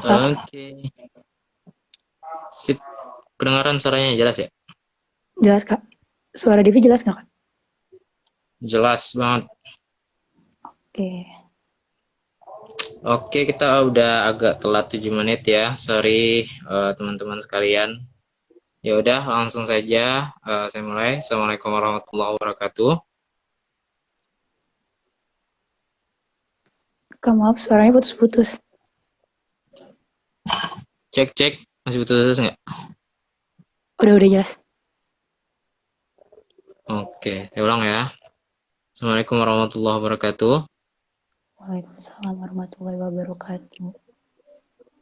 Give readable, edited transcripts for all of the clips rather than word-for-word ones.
Kak. Oke, sip. Kedengaran suaranya jelas ya? Jelas, Kak. Suara Devi jelas nggak, Kak? Jelas banget. Oke. Oke, kita udah agak telat 7 menit ya. Sorry teman-teman sekalian. Ya udah, langsung saja saya mulai. Assalamualaikum warahmatullahi wabarakatuh. Kak, maaf suaranya putus-putus. Cek cek, masih putus nggak? Udah jelas. Oke, saya ulang ya. Assalamualaikum warahmatullahi wabarakatuh. Waalaikumsalam warahmatullahi wabarakatuh.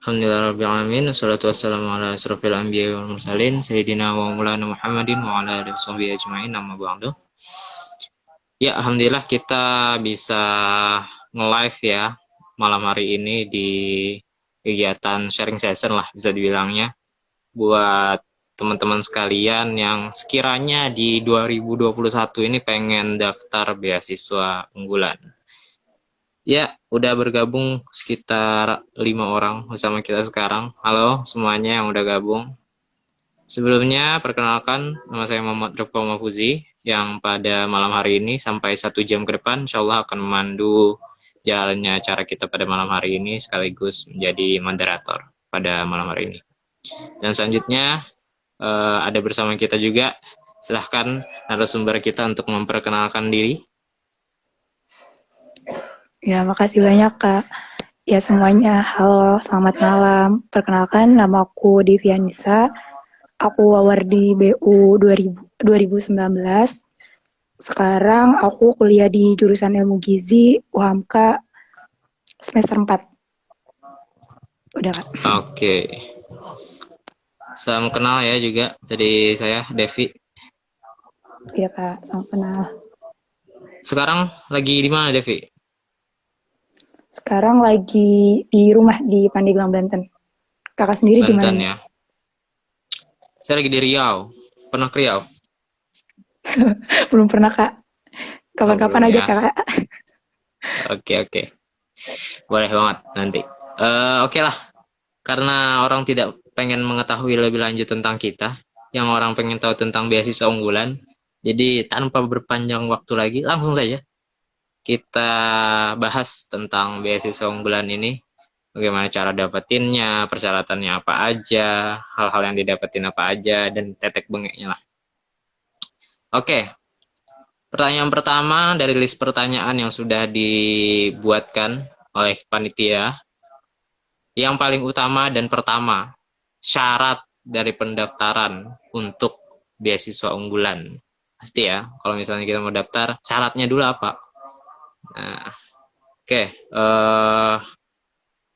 Alhamdulillahirrahmanirrahim. Wassalatu wassalamu ala asrafil anbiya wal mursalin. Sayyidina wa maulana Muhammadin wa ala alihi washabihi ajma'in. Amma ba'du. Ya, alhamdulillah kita bisa nge-live ya malam hari ini di kegiatan sharing session lah bisa dibilangnya buat teman-teman sekalian yang sekiranya di 2021 ini pengen daftar beasiswa unggulan. Ya, udah bergabung sekitar 5 orang bersama kita sekarang. Halo semuanya yang udah gabung. Sebelumnya, perkenalkan, nama saya Muhammad Rifko Mafuzi, yang pada malam hari ini sampai 1 jam ke depan, insya Allah akan memandu jalannya acara kita pada malam hari ini, sekaligus menjadi moderator pada malam hari ini. Dan selanjutnya, ada bersama kita juga, silahkan narasumber kita untuk memperkenalkan diri. Ya, makasih banyak, Kak. Ya, semuanya, halo, selamat malam. Perkenalkan, nama aku Devianisa. Aku award di BU 2019. Sekarang aku kuliah di jurusan Ilmu Gizi, UHAMKA, semester 4. Udah, Kak. Oke. Salam kenal ya juga dari saya, Devi. Iya, Kak. Salam kenal. Sekarang lagi di mana, Devi? Sekarang lagi di rumah di Pandeglang, Banten. Kakak sendiri di mana Banten nih? ya. Saya lagi di Riau. Pernah ke Riau? Belum pernah, Kak. Oh, belum Kapan-kapan aja, ya. Kak. Oke. Boleh banget nanti. Oke lah. Karena orang tidak pengen mengetahui lebih lanjut tentang kita, yang orang pengen tahu tentang beasiswa unggulan. Jadi tanpa berpanjang waktu lagi, langsung saja kita bahas tentang beasiswa unggulan ini. Bagaimana cara dapetinnya, persyaratannya apa aja, hal-hal yang didapetin apa aja, dan tetek bengeknya lah. Oke, pertanyaan pertama dari list pertanyaan yang sudah dibuatkan oleh panitia. Yang paling utama dan pertama, syarat dari pendaftaran untuk beasiswa unggulan. Pasti ya, kalau misalnya kita mau daftar, syaratnya dulu apa? Nah, oke.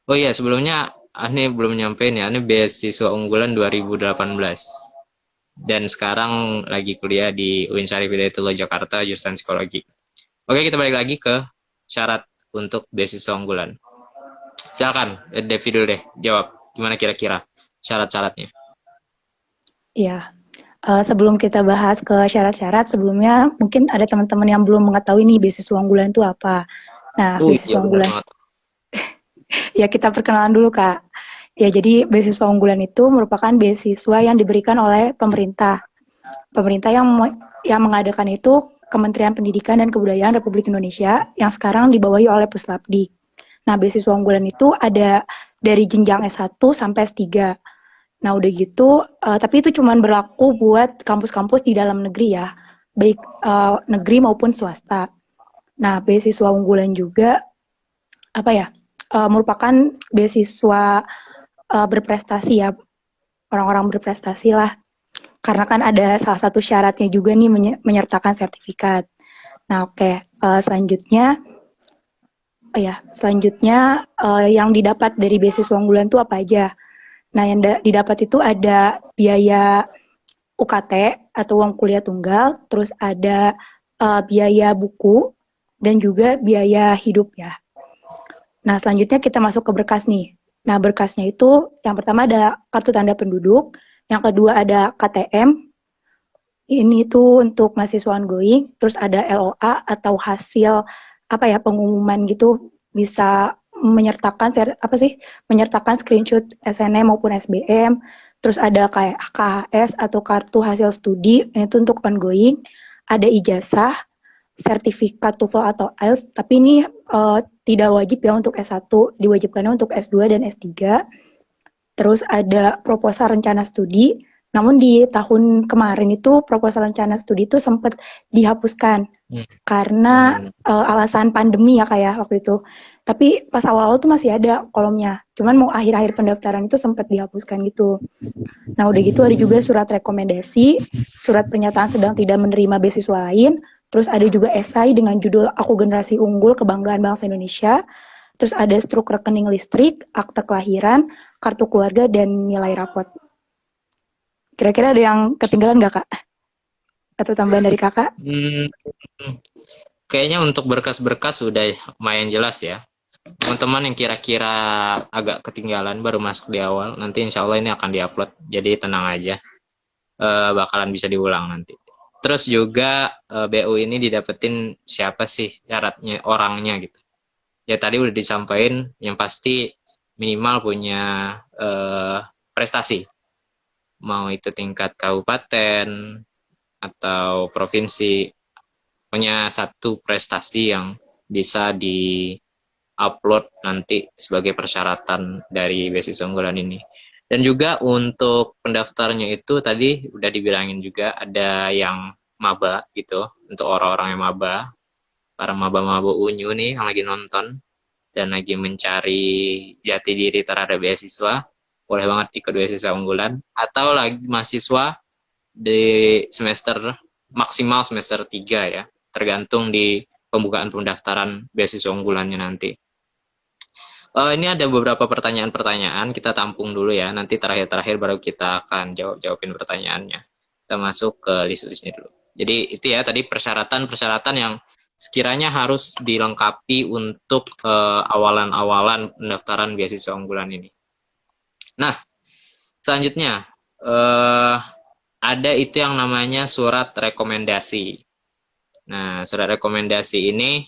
Oh iya, sebelumnya Ani belum nyampein ya, ini beasiswa unggulan 2018. Dan sekarang lagi kuliah di UIN Syarif Hidayatullah Jakarta, jurusan psikologi. Oke, kita balik lagi ke syarat untuk beasiswa unggulan. Silakan, Devi dulu deh, jawab. Gimana kira-kira syarat-syaratnya? Iya. Sebelum kita bahas ke syarat-syarat, sebelumnya mungkin ada teman-teman yang belum mengetahui nih beasiswa unggulan itu apa. Nah, Oh iya, beasiswa benar unggulan, banget. ya kita perkenalan dulu, Kak. Ya, jadi beasiswa unggulan itu merupakan beasiswa yang diberikan oleh pemerintah. Pemerintah yang mengadakan itu Kementerian Pendidikan dan Kebudayaan Republik Indonesia yang sekarang dibawahi oleh Puslapdik. Nah, beasiswa unggulan itu ada dari jenjang S1 sampai S3. Nah, udah gitu, tapi itu cuma berlaku buat kampus-kampus di dalam negeri ya, baik negeri maupun swasta. Nah, beasiswa unggulan juga, apa ya, merupakan beasiswa berprestasi ya, orang-orang berprestasi lah. Karena kan ada salah satu syaratnya juga nih menyertakan sertifikat. Nah, oke, selanjutnya yang didapat dari beasiswa unggulan itu apa aja? Nah, yang didapat itu ada biaya UKT atau uang kuliah tunggal, terus ada biaya buku, dan juga biaya hidup ya. Nah, selanjutnya kita masuk ke berkas nih. Nah, berkasnya itu yang pertama ada kartu tanda penduduk, yang kedua ada KTM, ini tuh untuk mahasiswa ongoing, terus ada LOA atau hasil pengumuman gitu, bisa menyertakan menyertakan screenshot SNM maupun SBM, terus ada kayak KHS atau kartu hasil studi, ini tuh untuk ongoing, ada ijazah, sertifikat TOEFL atau IELTS, tapi ini tidak wajib ya untuk S1, diwajibkannya untuk S2 dan S3. Terus ada proposal rencana studi, namun di tahun kemarin itu proposal rencana studi itu sempat dihapuskan karena alasan pandemi ya kayak waktu itu. Tapi pas awal-awal tuh masih ada kolomnya, cuman mau akhir-akhir pendaftaran itu sempat dihapuskan gitu. Nah udah gitu ada juga surat rekomendasi, surat pernyataan sedang tidak menerima beasiswa lain, terus ada juga esai dengan judul Aku Generasi Unggul Kebanggaan Bangsa Indonesia, terus ada struk rekening listrik, akte kelahiran, kartu keluarga, dan nilai rapot. Kira-kira ada yang ketinggalan nggak, Kak? Atau tambahan dari Kakak? Kayaknya untuk berkas-berkas sudah lumayan jelas ya. Teman-teman yang kira-kira agak ketinggalan baru masuk di awal, nanti insya Allah ini akan diupload, jadi tenang aja. Bakalan bisa diulang nanti. Terus juga BU ini didapetin siapa sih syaratnya orangnya gitu. Ya tadi udah disampaikan, yang pasti minimal punya prestasi. Mau itu tingkat kabupaten atau provinsi, punya satu prestasi yang bisa di-upload nanti sebagai persyaratan dari beasiswa unggulan ini. Dan juga untuk pendaftarnya itu tadi udah dibilangin juga ada yang maba gitu, untuk orang-orang yang maba, para maba-maba unyu nih yang lagi nonton dan lagi mencari jati diri terhadap beasiswa, boleh banget ikut beasiswa unggulan. Atau lagi mahasiswa di semester maksimal semester 3 ya, tergantung di pembukaan pendaftaran beasiswa unggulannya nanti. Ini ada beberapa pertanyaan-pertanyaan, kita tampung dulu ya, nanti terakhir-terakhir baru kita akan jawabin pertanyaannya. Kita masuk ke list-listnya dulu. Jadi itu ya tadi persyaratan-persyaratan yang sekiranya harus dilengkapi untuk awalan-awalan pendaftaran beasiswa unggulan ini. Nah, selanjutnya ada itu yang namanya surat rekomendasi. Nah, surat rekomendasi ini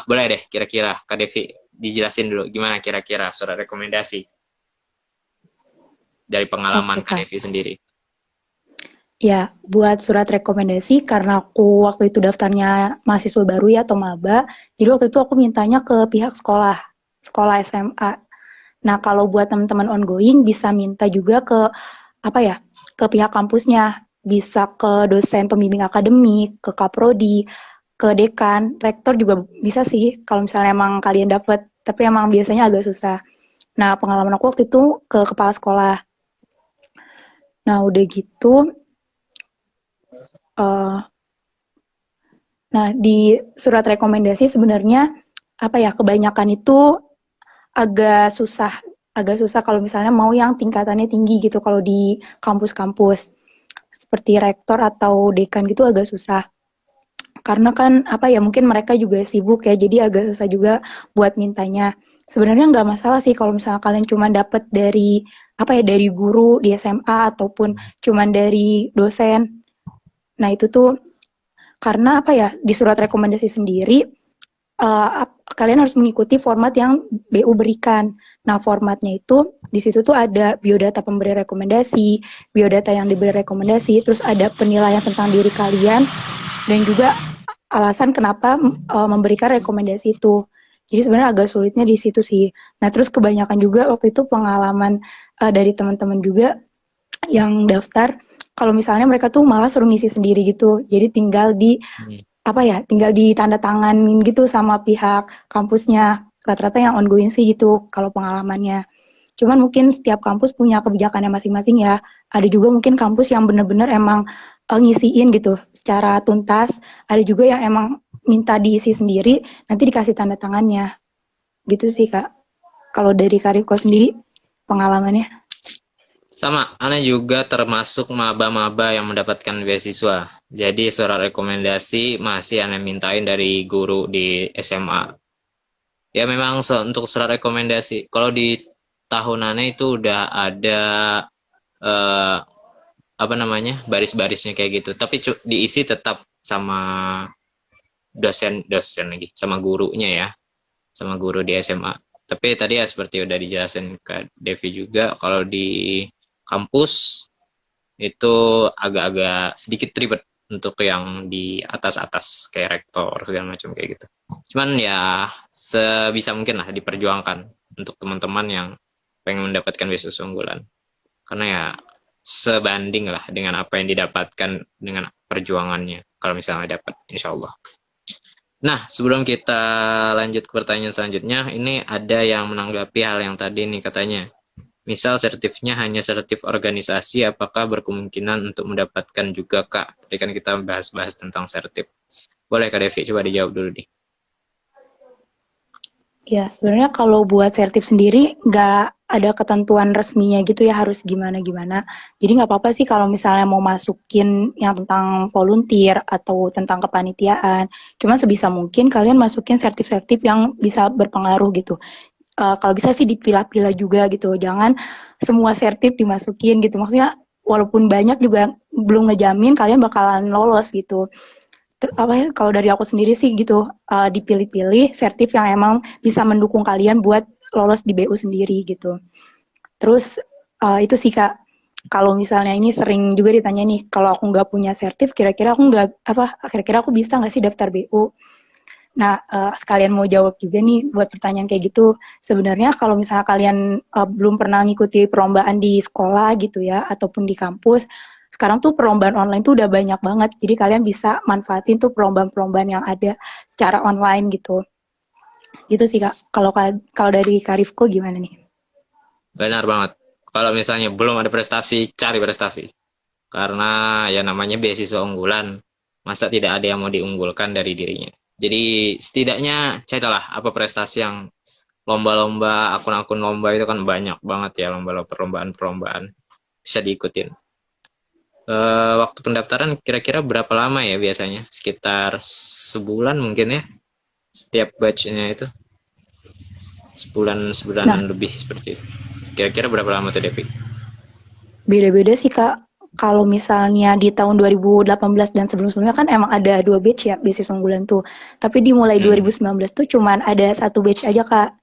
boleh deh kira-kira Kak Devi dijelasin dulu gimana kira-kira surat rekomendasi dari pengalaman Kak Devi sendiri. Ya, buat surat rekomendasi karena aku waktu itu daftarnya mahasiswa baru ya atau maba, jadi waktu itu aku mintanya ke pihak sekolah SMA. Nah, kalau buat teman-teman ongoing bisa minta juga ke ke pihak kampusnya, bisa ke dosen pembimbing akademik, ke kaprodi, ke dekan, rektor juga bisa sih kalau misalnya emang kalian dapat, tapi emang biasanya agak susah. Nah, pengalaman aku waktu itu ke kepala sekolah. Nah, udah gitu, nah di surat rekomendasi sebenarnya kebanyakan itu agak susah kalau misalnya mau yang tingkatannya tinggi gitu kalau di kampus-kampus seperti rektor atau dekan gitu agak susah. Karena kan mungkin mereka juga sibuk ya, jadi agak susah juga buat mintanya. Sebenarnya nggak masalah sih kalau misalnya kalian cuma dapat dari dari guru di SMA ataupun cuma dari dosen. Nah itu tuh karena di surat rekomendasi sendiri kalian harus mengikuti format yang BU berikan. Nah formatnya itu di situ tuh ada biodata pemberi rekomendasi, biodata yang diberi rekomendasi, terus ada penilaian tentang diri kalian dan juga alasan kenapa memberikan rekomendasi itu. Jadi sebenarnya agak sulitnya di situ sih. Nah terus kebanyakan juga waktu itu pengalaman dari teman-teman juga yang daftar, kalau misalnya mereka tuh malah suruh ngisi sendiri gitu. Jadi tinggal di tinggal ditanda tanganin gitu sama pihak kampusnya. Rata-rata yang ongoing sih gitu kalau pengalamannya. Cuman mungkin setiap kampus punya kebijakannya masing-masing ya. Ada juga mungkin kampus yang benar-benar emang ngisiin gitu secara tuntas. Ada juga yang emang minta diisi sendiri, nanti dikasih tanda tangannya. Gitu sih Kak. Kalau dari Kariko sendiri pengalamannya? Sama, Ana juga termasuk maba-maba yang mendapatkan beasiswa. Jadi surat rekomendasi masih Ana mintain dari guru di SMA. Ya memang untuk surat rekomendasi, kalau di tahunannya itu udah ada baris-barisnya kayak gitu. Tapi diisi tetap sama dosen lagi, sama gurunya ya. sama guru di SMA. Tapi tadi ya seperti udah dijelasin ke Devi juga, kalau di kampus itu agak-agak sedikit ribet untuk yang di atas-atas kayak rektor segala macam kayak gitu. Cuman ya sebisa mungkin lah diperjuangkan untuk teman-teman yang pengen mendapatkan beasiswa unggulan. Karena ya sebanding lah dengan apa yang didapatkan dengan perjuangannya kalau misalnya dapat, insya Allah. Nah, sebelum kita lanjut ke pertanyaan selanjutnya, ini ada yang menanggapi hal yang tadi nih katanya. Misal sertifnya hanya sertif organisasi, apakah berkemungkinan untuk mendapatkan juga, Kak? Tadi kan kita bahas-bahas tentang sertif. Boleh Kak Devi, coba dijawab dulu nih. Ya, sebenarnya kalau buat sertif sendiri nggak ada ketentuan resminya gitu ya harus gimana-gimana. Jadi nggak apa-apa sih kalau misalnya mau masukin yang tentang volunteer atau tentang kepanitiaan. Cuma sebisa mungkin kalian masukin sertif-sertif yang bisa berpengaruh gitu. Kalau bisa sih dipilah-pilah juga gitu. Jangan semua sertif dimasukin gitu. Maksudnya walaupun banyak juga belum ngejamin kalian bakalan lolos gitu. Apa ya, kalau dari aku sendiri sih gitu, dipilih-pilih sertif yang emang bisa mendukung kalian buat lolos di BU sendiri gitu. Terus itu sih Kak, kalau misalnya ini sering juga ditanya nih, kalau aku nggak punya sertif, kira-kira aku bisa nggak sih daftar BU? Nah, sekalian mau jawab juga nih buat pertanyaan kayak gitu. Sebenarnya kalau misalnya kalian belum pernah ngikuti perlombaan di sekolah gitu ya, ataupun di kampus, sekarang tuh perlombaan online tuh udah banyak banget. Jadi kalian bisa manfaatin tuh perlombaan-perlombaan yang ada secara online gitu. Gitu sih Kak. Kalau dari Kak Rifko gimana nih? Benar banget. Kalau misalnya belum ada prestasi, cari prestasi. Karena ya namanya beasiswa unggulan, masa tidak ada yang mau diunggulkan dari dirinya. Jadi setidaknya carilah apa prestasi yang lomba-lomba, akun-akun lomba itu kan banyak banget ya lomba-lomba perlombaan-perlombaan. Bisa diikutin. Waktu pendaftaran kira-kira berapa lama ya biasanya? Sekitar sebulan mungkin ya, setiap batch-nya itu. Nah, Sebulanan lebih seperti itu. Kira-kira berapa lama tuh Devi? beda-beda sih Kak. Kalau misalnya di tahun 2018 dan sebelum-sebelumnya kan emang ada 2 batch ya beasiswa unggulan tuh. Tapi dimulai Hmm, 2019 tuh cuman ada 1 batch aja Kak.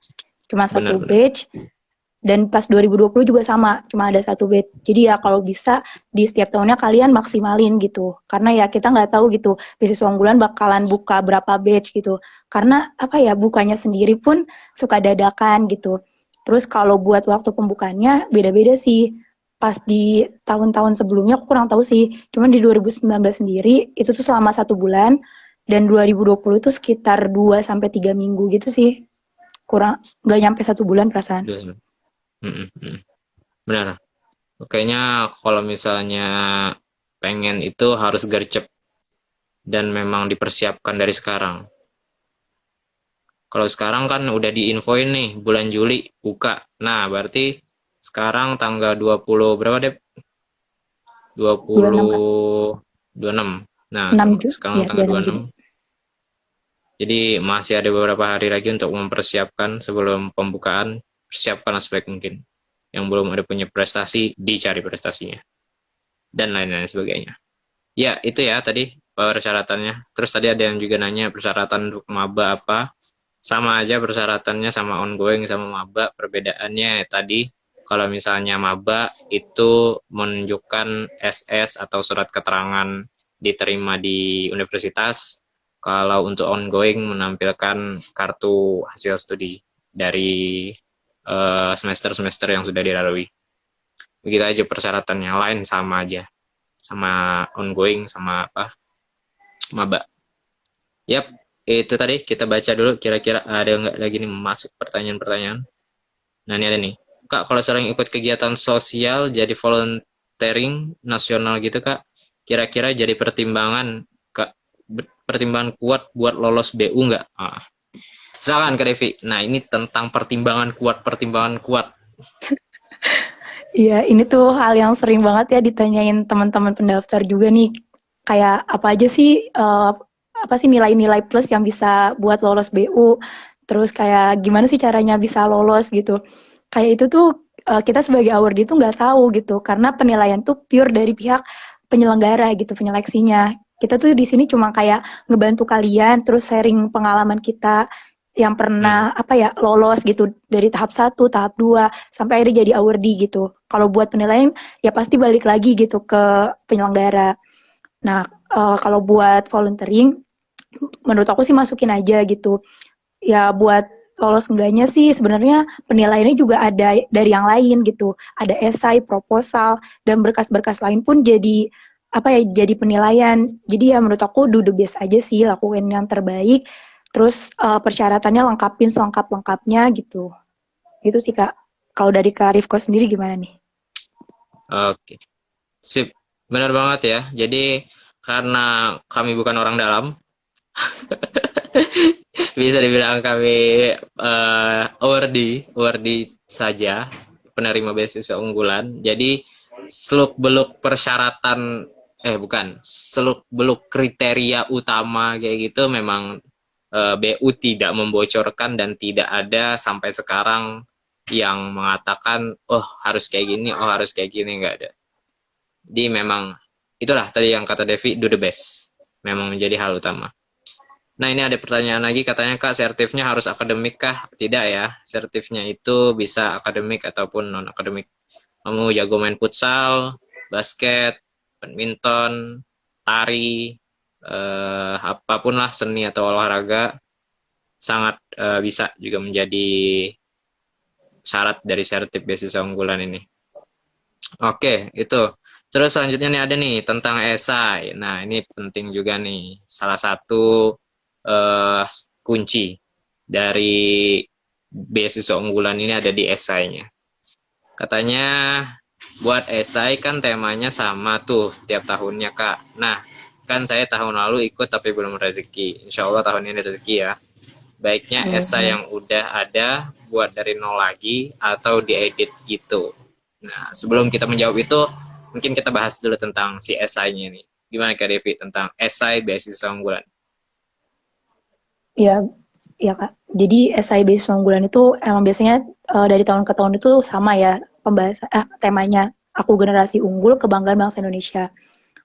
Cuma satu benar-benar. batch. Dan pas 2020 juga sama, cuma ada 1 batch. Jadi ya kalau bisa di setiap tahunnya kalian maksimalin gitu. Karena ya kita nggak tahu gitu, beasiswa unggulan bakalan buka berapa batch gitu. Karena apa ya, bukanya sendiri pun suka dadakan gitu. Terus kalau buat waktu pembukanya beda-beda sih. Pas di tahun-tahun sebelumnya aku kurang tahu sih. Cuman di 2019 sendiri itu tuh selama 1 bulan dan 2020 itu sekitar 2 sampai 3 minggu gitu sih. Kurang nggak nyampe 1 bulan perasaan. Hmm, hmm. Benar. Kayaknya kalau misalnya pengen itu harus gercep dan memang dipersiapkan dari sekarang. Kalau sekarang kan udah diinfoin nih bulan Juli buka. Nah, berarti sekarang tanggal 20 berapa deh? 26 Kak. 26. Nah, 6 Juli, sekarang ya tanggal 26 26. Juli. Jadi masih ada beberapa hari lagi untuk mempersiapkan sebelum pembukaan. Persiapkan aspek mungkin. Yang belum ada punya prestasi, dicari prestasinya. Dan lain-lain sebagainya. Ya, itu ya tadi persyaratannya. Terus tadi ada yang juga nanya persyaratan untuk maba apa. Sama aja persyaratannya sama ongoing sama maba. Perbedaannya tadi kalau misalnya maba itu menunjukkan SS atau surat keterangan diterima di universitas. Kalau untuk ongoing menampilkan kartu hasil studi dari semester-semester yang sudah dilalui. Begitu aja persyaratannya, lain sama aja. Sama ongoing sama apa maba. Yap, itu tadi kita baca dulu kira-kira ada nggak lagi nih masuk pertanyaan-pertanyaan. Nah ini ada nih. Kak, kalau sering ikut kegiatan sosial jadi volunteering nasional gitu Kak, kira-kira jadi pertimbangan Kak, pertimbangan kuat buat lolos BU nggak? Silakan Kak Devi. Nah ini tentang pertimbangan kuat. Iya, ini tuh hal yang sering banget ya ditanyain teman-teman pendaftar juga nih. Kayak apa aja sih, apa sih nilai-nilai plus yang bisa buat lolos BU? Terus kayak gimana sih caranya bisa lolos gitu? Kayak itu tuh kita sebagai awardee tuh nggak tahu gitu, karena penilaian tuh pure dari pihak penyelenggara gitu, penyeleksinya. Kita tuh di sini cuma kayak ngebantu kalian, terus sharing pengalaman kita yang pernah lolos gitu dari tahap 1, tahap 2 sampai akhirnya jadi awardee gitu. Kalau buat penilaian ya pasti balik lagi gitu ke penyelenggara. Nah, kalau buat volunteering menurut aku sih masukin aja gitu. Ya buat lolos enggaknya sih sebenarnya penilaiannya juga ada dari yang lain gitu. Ada esai, proposal, dan berkas-berkas lain pun jadi jadi penilaian. Jadi ya menurut aku do the best aja sih, lakuin yang terbaik. Terus persyaratannya lengkapin selengkap-lengkapnya gitu. Gitu sih Kak. Kalau dari Kak Rifko sendiri gimana nih? Oke, sip. Benar banget ya. Jadi karena kami bukan orang dalam, bisa dibilang kami awardee saja, penerima beasiswa unggulan. Jadi seluk-beluk persyaratan, bukan, seluk-beluk kriteria utama kayak gitu memang BU tidak membocorkan dan tidak ada sampai sekarang yang mengatakan, oh harus kayak gini, oh harus kayak gini, nggak ada. Jadi memang itulah tadi yang kata Devi, do the best. Memang menjadi hal utama. Nah ini ada pertanyaan lagi, katanya Kak, sertifnya harus akademik kah? Tidak ya, sertifnya itu bisa akademik ataupun non-akademik. Kamu jago main futsal, basket, badminton, tari, apapun lah seni atau olahraga, sangat bisa juga menjadi syarat dari sertif beasiswa unggulan ini. Oke, itu. Terus selanjutnya nih ada nih tentang esai. Nah, ini penting juga nih. Salah satu kunci dari beasiswa unggulan ini ada di esainya. Katanya buat esai kan temanya sama tuh tiap tahunnya, Kak. Nah, kan saya tahun lalu ikut tapi belum rezeki. Insya Allah tahun ini rezeki ya. Baiknya esai yang udah ada buat dari nol lagi atau diedit gitu. Nah, sebelum kita menjawab itu, mungkin kita bahas dulu tentang si esainya nih. Gimana Kak Devi tentang esai beasiswa unggulan? Ya, ya Kak. Jadi esai beasiswa unggulan itu emang biasanya dari tahun ke tahun itu sama ya pembahasan temanya. Aku generasi unggul kebanggaan bangsa Indonesia.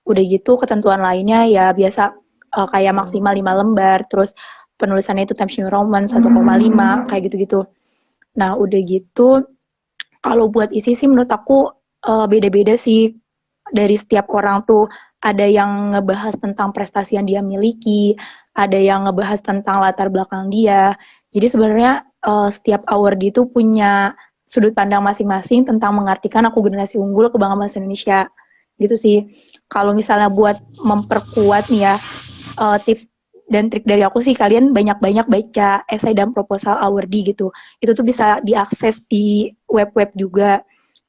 Udah gitu ketentuan lainnya ya biasa kayak maksimal 5 lembar, terus penulisannya itu Times New Roman 1,5 kayak gitu-gitu. Nah, udah gitu kalau buat isi sih menurut aku beda-beda sih dari setiap orang tuh. Ada yang ngebahas tentang prestasi yang dia miliki, ada yang ngebahas tentang latar belakang dia. Jadi sebenarnya setiap award itu punya sudut pandang masing-masing tentang mengartikan aku generasi unggul kebanggaan bangsa Indonesia. Gitu sih. Kalau misalnya buat memperkuat nih ya, tips dan trik dari aku sih kalian banyak-banyak baca esai dan proposal awardee gitu. Itu tuh bisa diakses di web-web juga.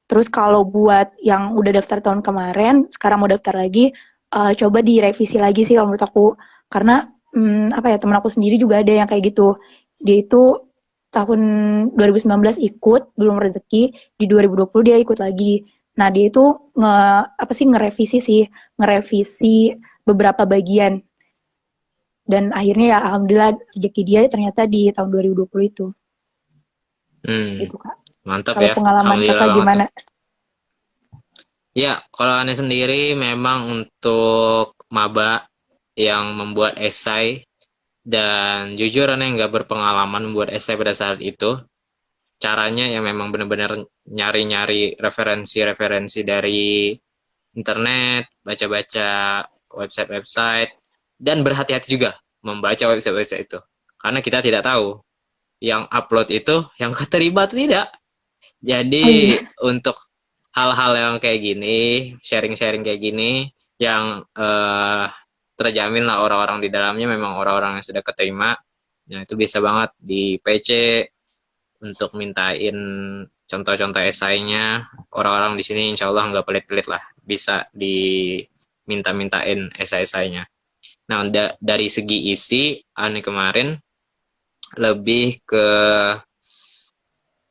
Terus kalau buat yang udah daftar tahun kemarin, sekarang mau daftar lagi, coba direvisi lagi sih kalau menurut aku. Karena teman aku sendiri juga ada yang kayak gitu. Dia itu tahun 2019 ikut, belum rezeki, di 2020 dia ikut lagi. Nah, dia itu ngerevisi beberapa bagian. Dan akhirnya ya alhamdulillah rezeki dia ternyata di tahun 2020 itu. Gitu, Kak. Mantap Kalau ya, pengalaman alhamdulillah Kakak banget tuh. gimana? Ya, kalau aneh sendiri memang untuk maba yang membuat esai, dan jujur aneh nggak berpengalaman membuat esai pada saat itu. Caranya ya memang benar-benar nyari-nyari referensi-referensi dari internet, baca-baca website-website, dan berhati-hati juga membaca website-website itu. Karena kita tidak tahu yang upload itu yang keterima atau tidak. Oh Jadi iya. untuk hal-hal yang kayak gini, sharing-sharing kayak gini, yang terjamin lah orang-orang di dalamnya memang orang-orang yang sudah keterima. Nah, itu bisa banget di PC untuk mintain contoh-contoh esainya. Orang-orang di sini insya Allah nggak pelit-pelit lah, bisa diminta-mintain esai-esainya. Nah, dari segi isi, Ani kemarin lebih ke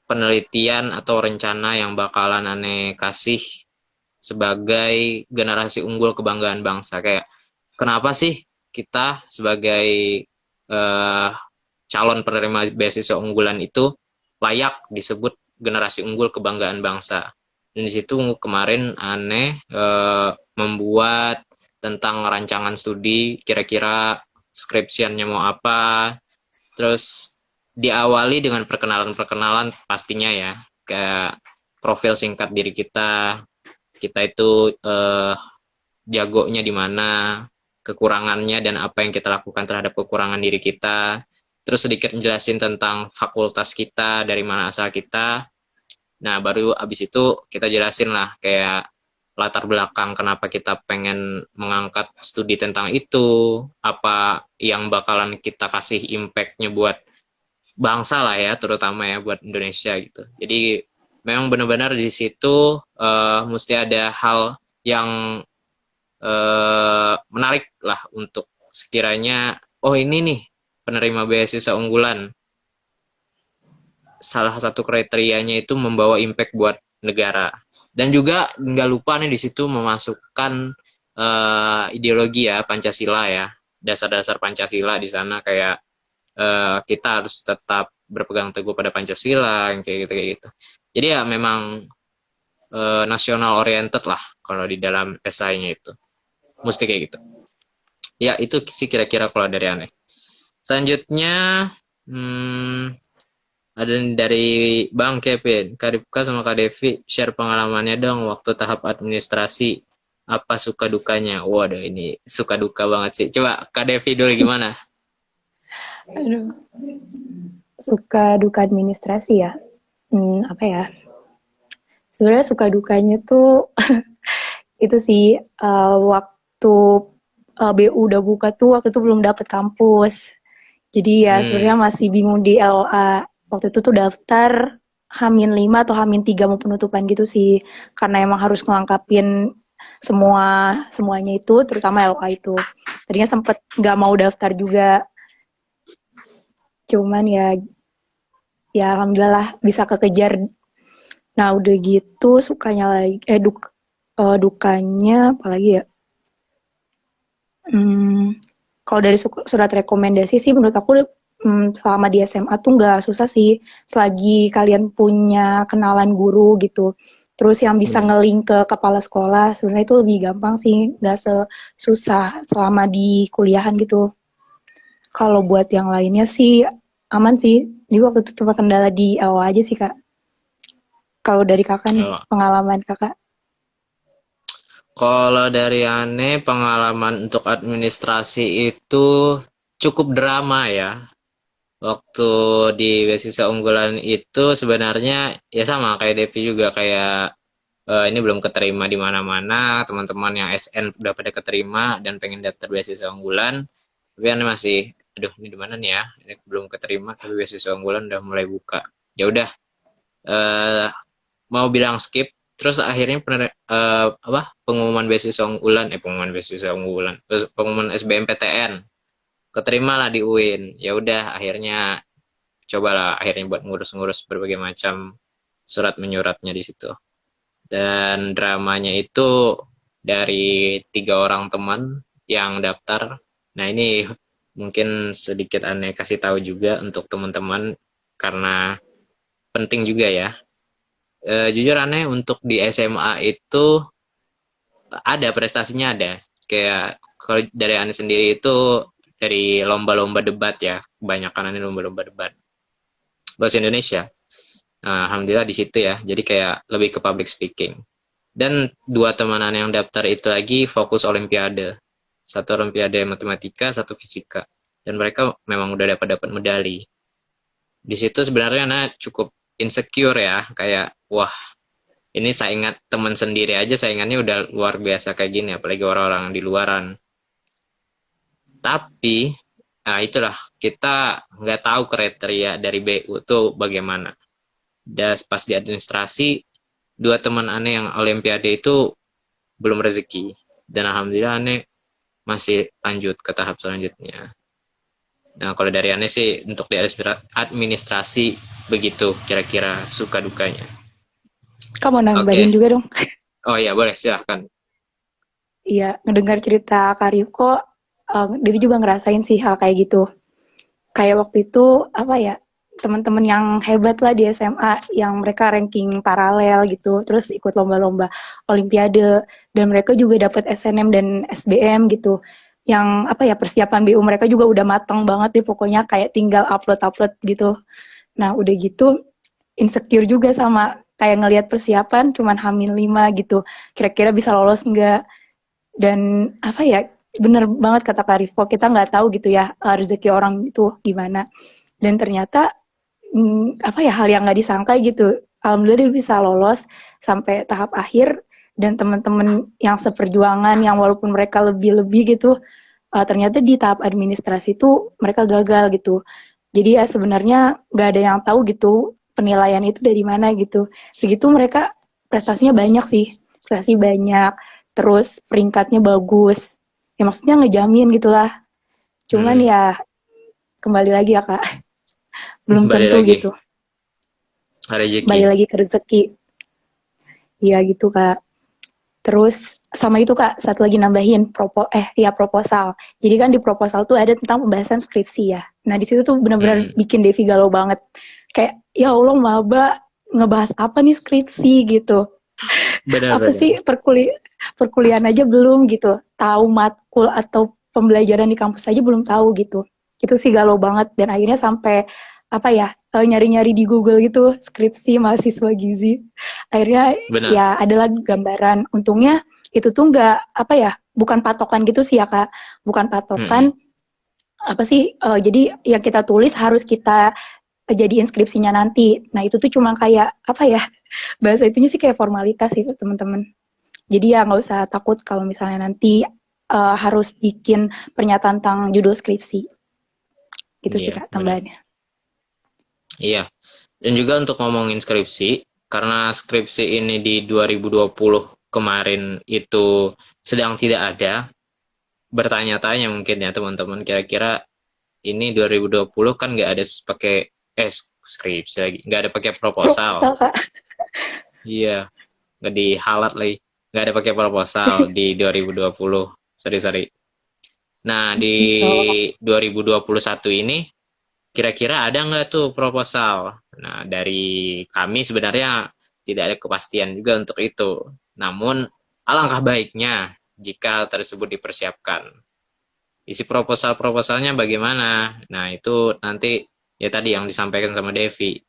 penelitian atau rencana yang bakalan Ane kasih sebagai generasi unggul kebanggaan bangsa. Kayak, kenapa sih kita sebagai eh, calon penerima beasiswa unggulan itu layak disebut generasi unggul kebanggaan bangsa. Dan di situ kemarin Ane membuat tentang rancangan studi, kira-kira skripsiannya mau apa, terus diawali dengan perkenalan-perkenalan pastinya ya, kayak profil singkat diri kita, kita itu jagonya di mana, kekurangannya dan apa yang kita lakukan terhadap kekurangan diri kita. Terus sedikit jelasin tentang fakultas kita, dari mana asal kita. Nah, baru abis itu kita jelasin lah kayak latar belakang kenapa kita pengen mengangkat studi tentang itu, apa yang bakalan kita kasih impact-nya buat bangsa lah ya, terutama ya buat Indonesia gitu. Jadi memang benar-benar di situ mesti ada hal yang menarik lah untuk sekiranya, oh ini nih penerima beasiswa unggulan. Salah satu kriterianya itu membawa impact buat negara. Dan juga nggak lupa nih di situ memasukkan ideologi ya, Pancasila ya, dasar-dasar Pancasila di sana kayak kita harus tetap berpegang teguh pada Pancasila yang kayak gitu. Jadi ya memang national oriented lah kalau di dalam esainya itu. Mesti kayak gitu. Ya itu sih kira-kira kalau dari aneh. Selanjutnya ada dari Bang Kevin, Kak Ripka sama Kak Devi share pengalamannya dong waktu tahap administrasi. Apa suka dukanya? Waduh ini suka duka banget sih. Coba Kak Devi dulu gimana? Aduh, suka duka administrasi ya. Apa ya? Sebenarnya suka dukanya tuh itu sih waktu BU udah buka tuh waktu itu belum dapet kampus. Jadi ya sebenarnya masih bingung di LOA. Waktu itu tuh daftar H-5 atau H-3 mau penutupan gitu sih. Karena emang harus ngelengkapin semuanya itu, terutama LOA itu. Tadinya sempet nggak mau daftar juga. Cuman ya alhamdulillah bisa kekejar. Nah udah gitu sukanya lagi, dukanya apalagi ya? Kalau dari surat rekomendasi sih menurut aku selama di SMA tuh nggak susah sih, selagi kalian punya kenalan guru gitu. Terus yang bisa nge-link ke kepala sekolah, sebenarnya itu lebih gampang sih, nggak susah selama di kuliahan gitu. Kalau buat yang lainnya sih aman sih. Jadi waktu itu cuma kendala di awal aja sih Kak. Kalau dari Kakak nih, pengalaman Kakak? Kalau dari aneh, pengalaman untuk administrasi itu cukup drama ya. Waktu di beasiswa unggulan itu sebenarnya ya sama kayak Devi juga, kayak ini belum keterima di mana-mana, teman-teman yang SN udah pada keterima dan pengen daftar beasiswa unggulan, tapi aneh masih, aduh ini di mana nih ya, ini belum keterima tapi beasiswa unggulan udah mulai buka. Ya udah, mau bilang skip, terus akhirnya pengumuman beasiswa unggulan, pengumuman SBMPTN, keterima lah di UIN. Ya udah akhirnya cobalah akhirnya buat ngurus-ngurus berbagai macam surat menyuratnya di situ. Dan dramanya itu dari 3 orang teman yang daftar. Nah ini mungkin sedikit aneh kasih tahu juga untuk teman-teman karena penting juga ya. Jujur aneh untuk di SMA itu ada prestasinya ada. Kayak kalau dari aneh sendiri itu dari lomba-lomba debat ya, kebanyakan aneh lomba-lomba debat bahasa Indonesia. Nah, alhamdulillah di situ ya. Jadi kayak lebih ke public speaking. Dan 2 temanan yang daftar itu lagi fokus olimpiade. 1 olimpiade matematika, 1 fisika. Dan mereka memang udah dapat medali. Di situ sebenarnya Ana cukup insecure ya, kayak wah ini saingan teman sendiri aja saingannya udah luar biasa kayak gini, apalagi orang-orang di luaran. Tapi nah itulah, kita nggak tahu kriteria dari BU tuh bagaimana. Dan pas di administrasi 2 teman aneh yang olimpiade itu belum rezeki, dan alhamdulillah aneh masih lanjut ke tahap selanjutnya. Nah kalau dari aneh sih untuk di administrasi begitu kira-kira suka dukanya. Kamu nambahin juga dong. Oh iya boleh, silahkan. Iya, ngedengar cerita Kak Riko, Devi juga ngerasain sih hal kayak gitu. Kayak waktu itu, apa ya, teman-teman yang hebat lah di SMA, yang mereka ranking paralel gitu, terus ikut lomba-lomba olimpiade, dan mereka juga dapat SNM dan SBM gitu. yang apa ya, persiapan BU mereka juga udah matang banget deh pokoknya, kayak tinggal upload gitu. Nah udah gitu insecure juga sama kayak ngelihat persiapan cuman H-5 gitu, kira-kira bisa lolos enggak. Dan apa ya, bener banget kata Kak Rifo, kita nggak tahu gitu ya rezeki orang itu gimana. Dan ternyata apa ya, hal yang nggak disangka gitu, alhamdulillah dia bisa lolos sampai tahap akhir. Dan teman-teman yang seperjuangan, yang walaupun mereka lebih gitu, ternyata di tahap administrasi itu mereka gagal gitu. Jadi ya sebenarnya nggak ada yang tahu gitu penilaian itu dari mana gitu. Segitu mereka prestasinya banyak sih, prestasi banyak, terus peringkatnya bagus. Ya maksudnya ngejamin gitulah. Cuman Hmm. ya kembali lagi ya Kak, belum Balik tentu lagi gitu. rezeki. Balik lagi ke rezeki. Iya gitu Kak. Terus sama itu Kak, satu lagi nambahin proposal. Jadi kan di proposal tuh ada tentang pembahasan skripsi ya. Nah, di situ tuh benar-benar Hmm. bikin Devi galau banget. Kayak ya Allah, maba ngebahas apa nih skripsi gitu. Apa Benar-benar. sih perkuliahan aja belum gitu. Tahu matkul atau pembelajaran di kampus aja belum tahu gitu. Itu sih galau banget, dan akhirnya sampai apa ya, nyari-nyari di Google gitu skripsi mahasiswa gizi. Akhirnya Benar. ya adalah gambaran. Untungnya itu tuh nggak apa ya, bukan patokan gitu sih ya Kak. Bukan Hmm. patokan apa sih, jadi yang kita tulis harus kita jadi inskripsinya nanti. Nah itu tuh cuma kayak apa ya, bahasa itunya sih kayak formalitas sih teman-teman. Jadi ya nggak usah takut kalau misalnya nanti harus bikin pernyataan tentang judul skripsi. Gitu sih Iya, Kak benar. tambahannya. Iya. Dan juga untuk ngomongin skripsi, karena skripsi ini di 2020 kemarin itu sedang tidak ada, bertanya-tanya mungkin ya teman-teman, kira-kira ini 2020 kan nggak ada pakai skripsi lagi, nggak ada pakai proposal. Proposal Kak. Iya, nggak dihalat lagi, nggak ada pakai proposal di 2020. Sorry, sorry. Nah, di Gak apa-apa. 2021 ini kira-kira ada nggak tuh proposal? Nah, dari kami sebenarnya tidak ada kepastian juga untuk itu. Namun, alangkah baiknya jika tersebut dipersiapkan. Isi proposal-proposalnya bagaimana? Nah, itu nanti ya tadi yang disampaikan sama Devi.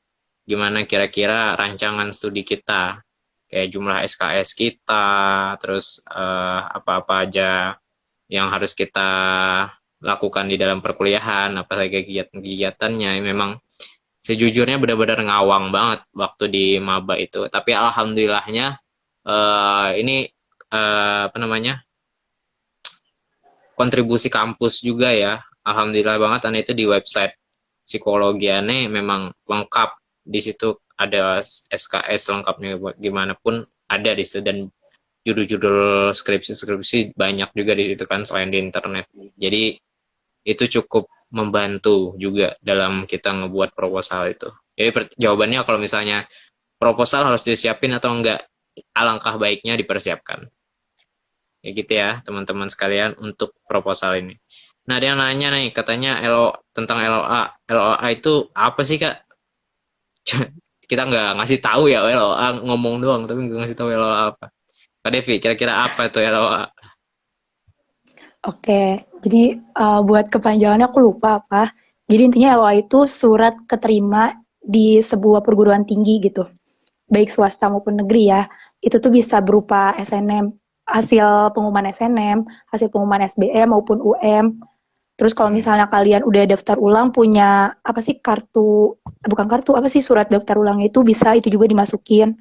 Gimana kira-kira rancangan studi kita? Kayak jumlah SKS kita, terus apa-apa aja yang harus kita lakukan di dalam perkuliahan, apa saja kegiatan-kegiatannya. Memang sejujurnya benar-benar ngawang banget waktu di maba itu. Tapi alhamdulillahnya ini apa namanya, kontribusi kampus juga ya. Alhamdulillah banget, karena itu di website psikologiannya memang lengkap. Di situ ada SKS lengkapnya gimana pun ada di situ, dan judul-judul skripsi-skripsi banyak juga di situ kan selain di internet. Jadi itu cukup membantu juga dalam kita ngebuat proposal itu. Jadi jawabannya kalau misalnya proposal harus disiapin atau enggak, alangkah baiknya dipersiapkan. Ya gitu ya teman-teman sekalian untuk proposal ini. Nah, dia nanya nih, katanya tentang LOA. LOA itu apa sih Kak? Kita nggak ngasih tahu ya LOA, ngomong doang tapi nggak ngasih tahu LOA apa. Kak Devi, kira-kira apa itu LOA? Oke, jadi buat kepanjangannya aku lupa apa. Jadi intinya LOA itu surat keterima di sebuah perguruan tinggi gitu, baik swasta maupun negeri ya. Itu tuh bisa berupa SNM, hasil pengumuman SNM, hasil pengumuman SBM maupun UM. Terus kalau Hmm. misalnya kalian udah daftar ulang, punya apa sih, kartu, bukan kartu, apa sih, surat daftar ulang itu bisa itu juga dimasukin.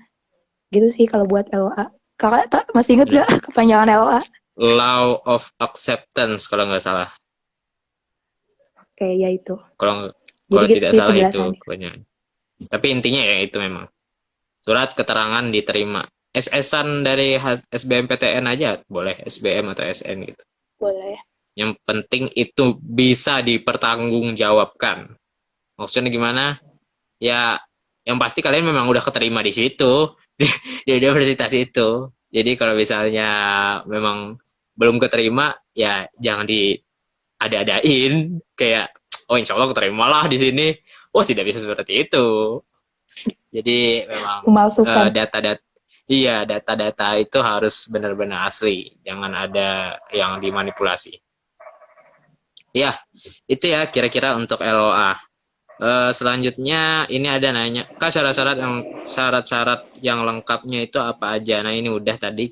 Gitu sih kalau buat LOA. Kakak masih inget gak kepanjangan LOA? Law of Acceptance kalau nggak salah. Oke, ya itu. Kalau Jadi kalau gitu tidak sih salah itu penjelasannya. kebanyakan. Tapi intinya ya itu memang surat keterangan diterima. SS-an dari SBMPTN aja boleh, SBM atau SN gitu. Boleh. Yang penting itu bisa dipertanggungjawabkan. Maksudnya gimana? Ya, yang pasti kalian memang udah keterima di situ, di universitas itu. Jadi kalau misalnya memang belum keterima, ya jangan diada-adain kayak, oh insya Allah keterima lah di sini. Oh tidak bisa seperti itu. Jadi memang Memalsukan. data-data, iya, data-data itu harus benar-benar asli, jangan ada yang dimanipulasi. Ya, itu ya kira-kira untuk LOA. Selanjutnya ini ada nanya, Kak, syarat-syarat yang lengkapnya itu apa aja? Nah, ini udah tadi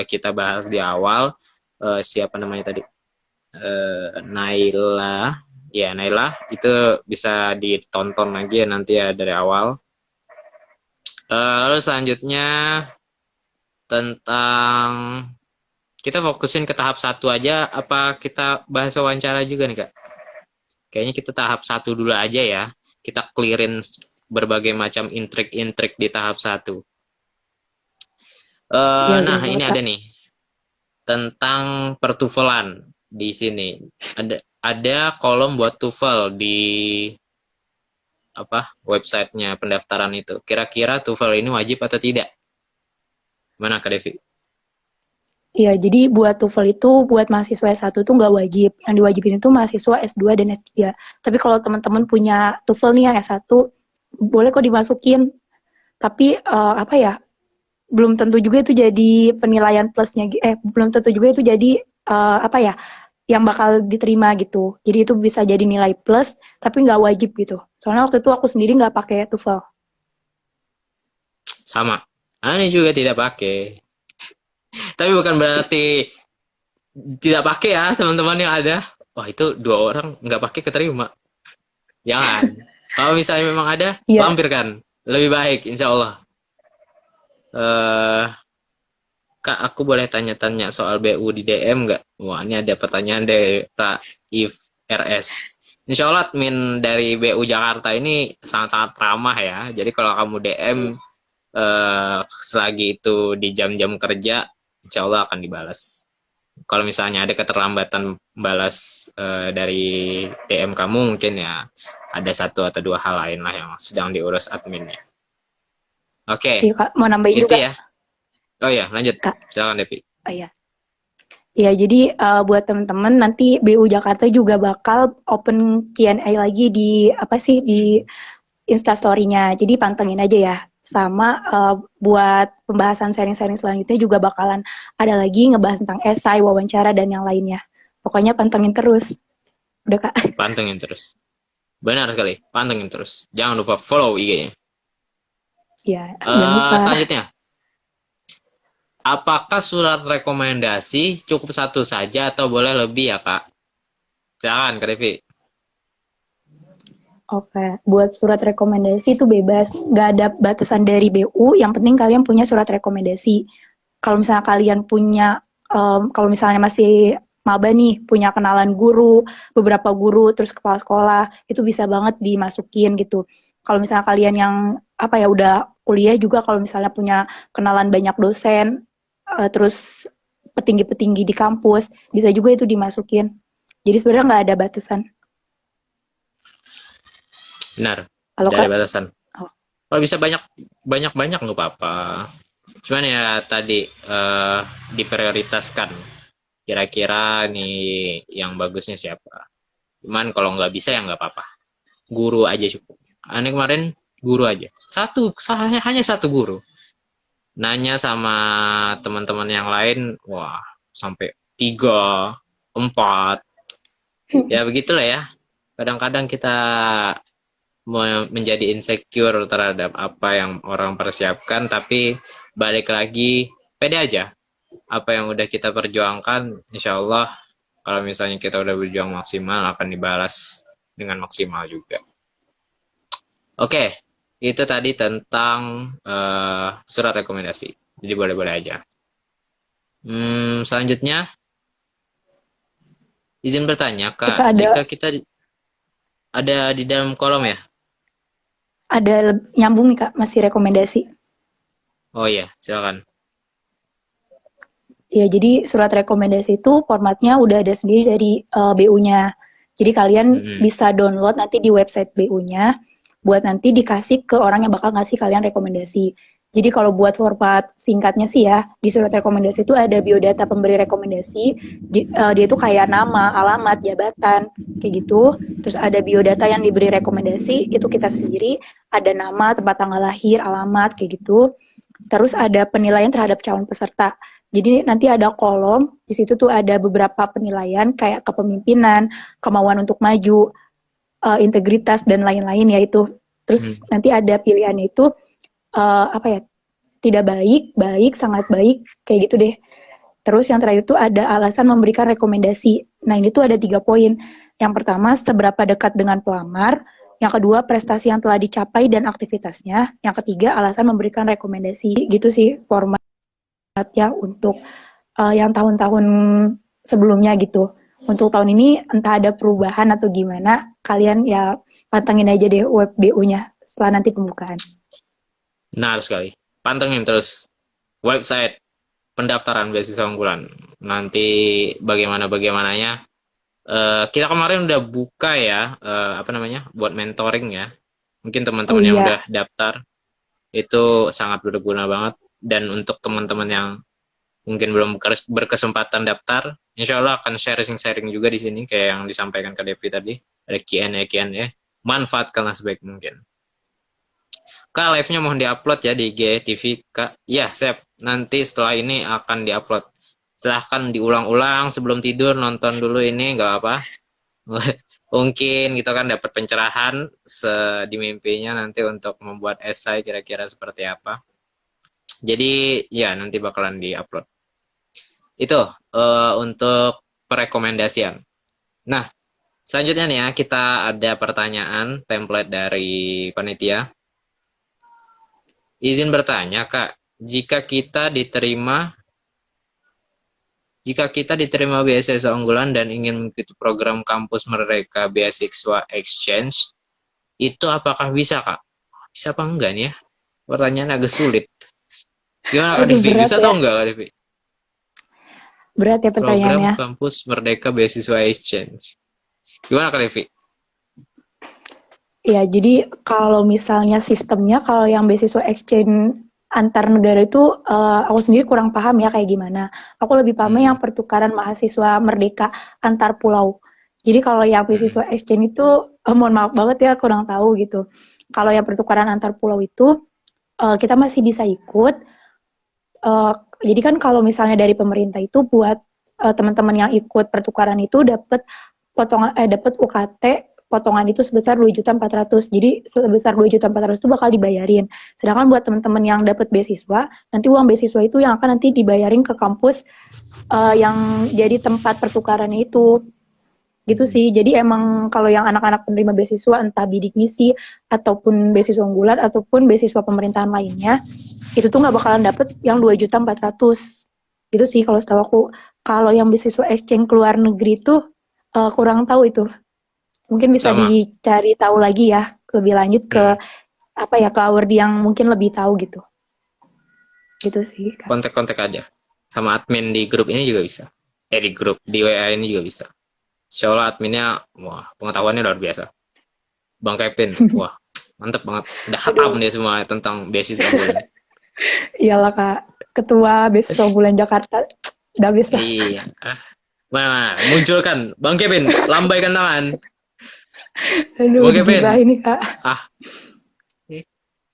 kita bahas di awal. Siapa namanya tadi? Naila. Ya, Naila itu bisa ditonton lagi ya nanti ya dari awal. Lalu selanjutnya tentang kita fokusin ke tahap satu aja, apa kita bahas wawancara juga nih, Kak? Kayaknya kita tahap satu dulu aja ya. Kita clearin berbagai macam intrik-intrik di tahap satu. Iya, Nah, boleh ini banget, Kak. ada nih tentang pertuvelan di sini. Ada kolom buat TOEFL di apa websitenya pendaftaran itu. Kira-kira TOEFL ini wajib atau tidak? Mana Kak Devi? Iya, jadi buat TOEFL itu buat mahasiswa S1 tuh nggak wajib. Yang diwajibin itu mahasiswa S2 dan S3. Tapi kalau teman-teman punya TOEFL nih yang S1, boleh kok dimasukin. Tapi apa ya, belum tentu juga itu jadi penilaian plusnya. Belum tentu juga itu jadi apa ya, yang bakal diterima gitu. Jadi itu bisa jadi nilai plus, tapi nggak wajib gitu. Soalnya waktu itu aku sendiri nggak pakai TOEFL. Sama. Ini juga tidak pakai. Tapi bukan berarti tidak pakai ya teman-teman yang ada. Wah, itu 2 orang nggak pakai keterima. Jangan. Kalau misalnya memang ada, Iya, lampirkan. Lebih baik, insya Allah. Eh, Kak, aku boleh tanya-tanya soal BU di DM nggak? Wah, ini ada pertanyaan dari Raif RS. Insya Allah admin dari BU Jakarta ini sangat-sangat ramah ya. Jadi kalau kamu DM selagi itu di jam-jam kerja, insya Allah akan dibalas. Kalau misalnya ada keterlambatan balas dari DM kamu, mungkin ya ada 1 atau 2 hal lain lah yang sedang diurus adminnya. Oke, iya Kak. Mau nambahin itu juga, ya. Oh ya, lanjut. Kak. Silakan Devi. Oh iya. Ya, jadi buat teman-teman nanti BU Jakarta juga bakal open Q&A lagi di apa sih di Instastory-nya. Jadi pantengin aja ya. Sama buat pembahasan sharing-sharing selanjutnya juga bakalan ada lagi ngebahas tentang esai, wawancara dan yang lainnya. Pokoknya pantengin terus. Udah Kak. Pantengin terus. Benar sekali, pantengin terus. Jangan lupa follow IG-nya. Ya, jangan lupa. Selanjutnya, apakah surat rekomendasi cukup 1 saja atau boleh lebih ya, Kak? Silakan, Kak Devi. Oke, buat surat rekomendasi itu bebas, nggak ada batasan dari BU. Yang penting kalian punya surat rekomendasi. Kalau misalnya kalian punya, kalau misalnya masih maba nih, punya kenalan guru, beberapa guru, terus kepala sekolah, itu bisa banget dimasukin gitu. Kalau misalnya kalian yang apa ya udah kuliah juga, kalau misalnya punya kenalan banyak dosen, terus petinggi-petinggi di kampus, bisa juga itu dimasukin. Jadi sebenarnya nggak ada batasan. Benar, Kalau tidak Kak, ada batasan. oh, Kalau bisa banyak nggak apa-apa. Cuman ya tadi diprioritaskan. Kira-kira nih yang bagusnya siapa. Cuman kalau nggak bisa ya nggak apa-apa. Guru aja cukup. Aneh kemarin guru aja. Hanya satu guru. Nanya sama teman-teman yang lain, wah sampai 3, 4. Ya begitulah ya. Kadang-kadang kita menjadi insecure terhadap apa yang orang persiapkan, tapi balik lagi pede aja. Apa yang udah kita perjuangkan, insya Allah kalau misalnya kita udah berjuang maksimal akan dibalas dengan maksimal juga. Oke, itu tadi tentang surat rekomendasi. Jadi boleh-boleh aja. Selanjutnya, izin bertanya, kita Kak, ada jika kita ada di dalam kolom ya? nyambung nih Kak, masih rekomendasi. Oh iya, silakan. Ya, jadi surat rekomendasi itu formatnya udah ada sendiri dari BU-nya. Jadi kalian Mm-mm. bisa download nanti di website BU-nya buat nanti dikasih ke orang yang bakal ngasih kalian rekomendasi. Jadi kalau buat format singkatnya sih ya, di surat rekomendasi itu ada biodata pemberi rekomendasi, dia itu kayak nama, alamat, jabatan, kayak gitu. Terus ada biodata yang diberi rekomendasi, itu kita sendiri, ada nama, tempat tanggal lahir, alamat, kayak gitu. Terus ada penilaian terhadap calon peserta. Jadi nanti ada kolom, di situ tuh ada beberapa penilaian kayak kepemimpinan, kemauan untuk maju, integritas dan lain-lain ya itu. Terus nanti ada pilihannya itu apa ya? Tidak baik, baik, sangat baik, kayak gitu deh. Terus yang terakhir itu ada alasan memberikan rekomendasi. Nah ini tuh ada 3 poin. Yang pertama, seberapa dekat dengan pelamar. Yang kedua, prestasi yang telah dicapai dan aktivitasnya. Yang ketiga, alasan memberikan rekomendasi. Gitu sih formatnya untuk yang tahun-tahun sebelumnya gitu. Untuk tahun ini entah ada perubahan atau gimana, kalian ya pantengin aja deh web BU-nya setelah nanti pembukaan. Benar sekali. Pantengin terus website pendaftaran beasiswa unggulan. Nanti bagaimananya. Kita kemarin udah buka ya, buat mentoring ya. Mungkin teman-teman yang udah daftar itu sangat berguna banget. Dan untuk teman-teman yang mungkin belum berkesempatan daftar, insya Allah akan sharing-sharing juga di sini kayak yang disampaikan ke Devi tadi. Ada Q&A. Manfaatkanlah sebaik mungkin. Kak, live-nya mohon diupload ya di IG TV, Kak. Ya, Sep. Nanti setelah ini akan diupload. Silahkan diulang-ulang sebelum tidur, nonton dulu ini, nggak apa. Mungkin gitu kan dapat pencerahan di mimpinya nanti untuk membuat esai kira-kira seperti apa. Jadi, ya nanti bakalan diupload. Itu untuk perekomendasian. Nah, selanjutnya nih ya, kita ada pertanyaan template dari panitia. Izin bertanya, Kak, jika kita diterima beasiswa unggulan dan ingin mengikuti program kampus Merdeka beasiswa exchange, itu apakah bisa, Kak? Bisa apa enggak nih ya? Pertanyaan agak sulit. Gimana Kak Devi? Bisa atau enggak, Kak Devi? Berat ya pertanyaannya. Program kampus Merdeka beasiswa exchange. Gimana Kak Devi? Ya, jadi kalau misalnya sistemnya, kalau yang beasiswa exchange antar negara itu, aku sendiri kurang paham ya kayak gimana. Aku lebih pahamnya yang pertukaran mahasiswa merdeka antar pulau. Jadi kalau yang beasiswa exchange itu, mohon maaf banget ya kurang tahu gitu. Kalau yang pertukaran antar pulau itu, kita masih bisa ikut. Jadi kan kalau misalnya dari pemerintah itu buat teman-teman yang ikut pertukaran itu dapat dapat UKT potongan itu sebesar 2.400.000. Jadi sebesar 2.400.000 itu bakal dibayarin. Sedangkan buat teman-teman yang dapat beasiswa, nanti uang beasiswa itu yang akan nanti dibayarin ke kampus yang jadi tempat pertukarannya itu. Gitu sih. Jadi emang kalau yang anak-anak penerima beasiswa entah bidik misi ataupun beasiswa unggulan ataupun beasiswa pemerintahan lainnya, itu tuh nggak bakalan dapet yang 2.400.000. Gitu sih kalau setahu aku. Kalau yang beasiswa exchange ke luar negeri tuh kurang tahu itu. Mungkin bisa dicari tahu lagi ya lebih lanjut ke ke Awardi yang mungkin lebih tahu gitu. Gitu sih. Kontak-kontak aja sama admin di grup ini juga bisa. Di grup di WA ini juga bisa. Insya Allah adminnya, wah pengetahuannya luar biasa. Bang Kevin, wah mantep banget. Udah hatam dia semua tentang beasiswa unggulan. Iyalah Kak, ketua beasiswa unggulan Jakarta. Udah bisa. Iya. Mana munculkan Bang Kevin, lambaikan tangan. Aduh, gila ini Kak.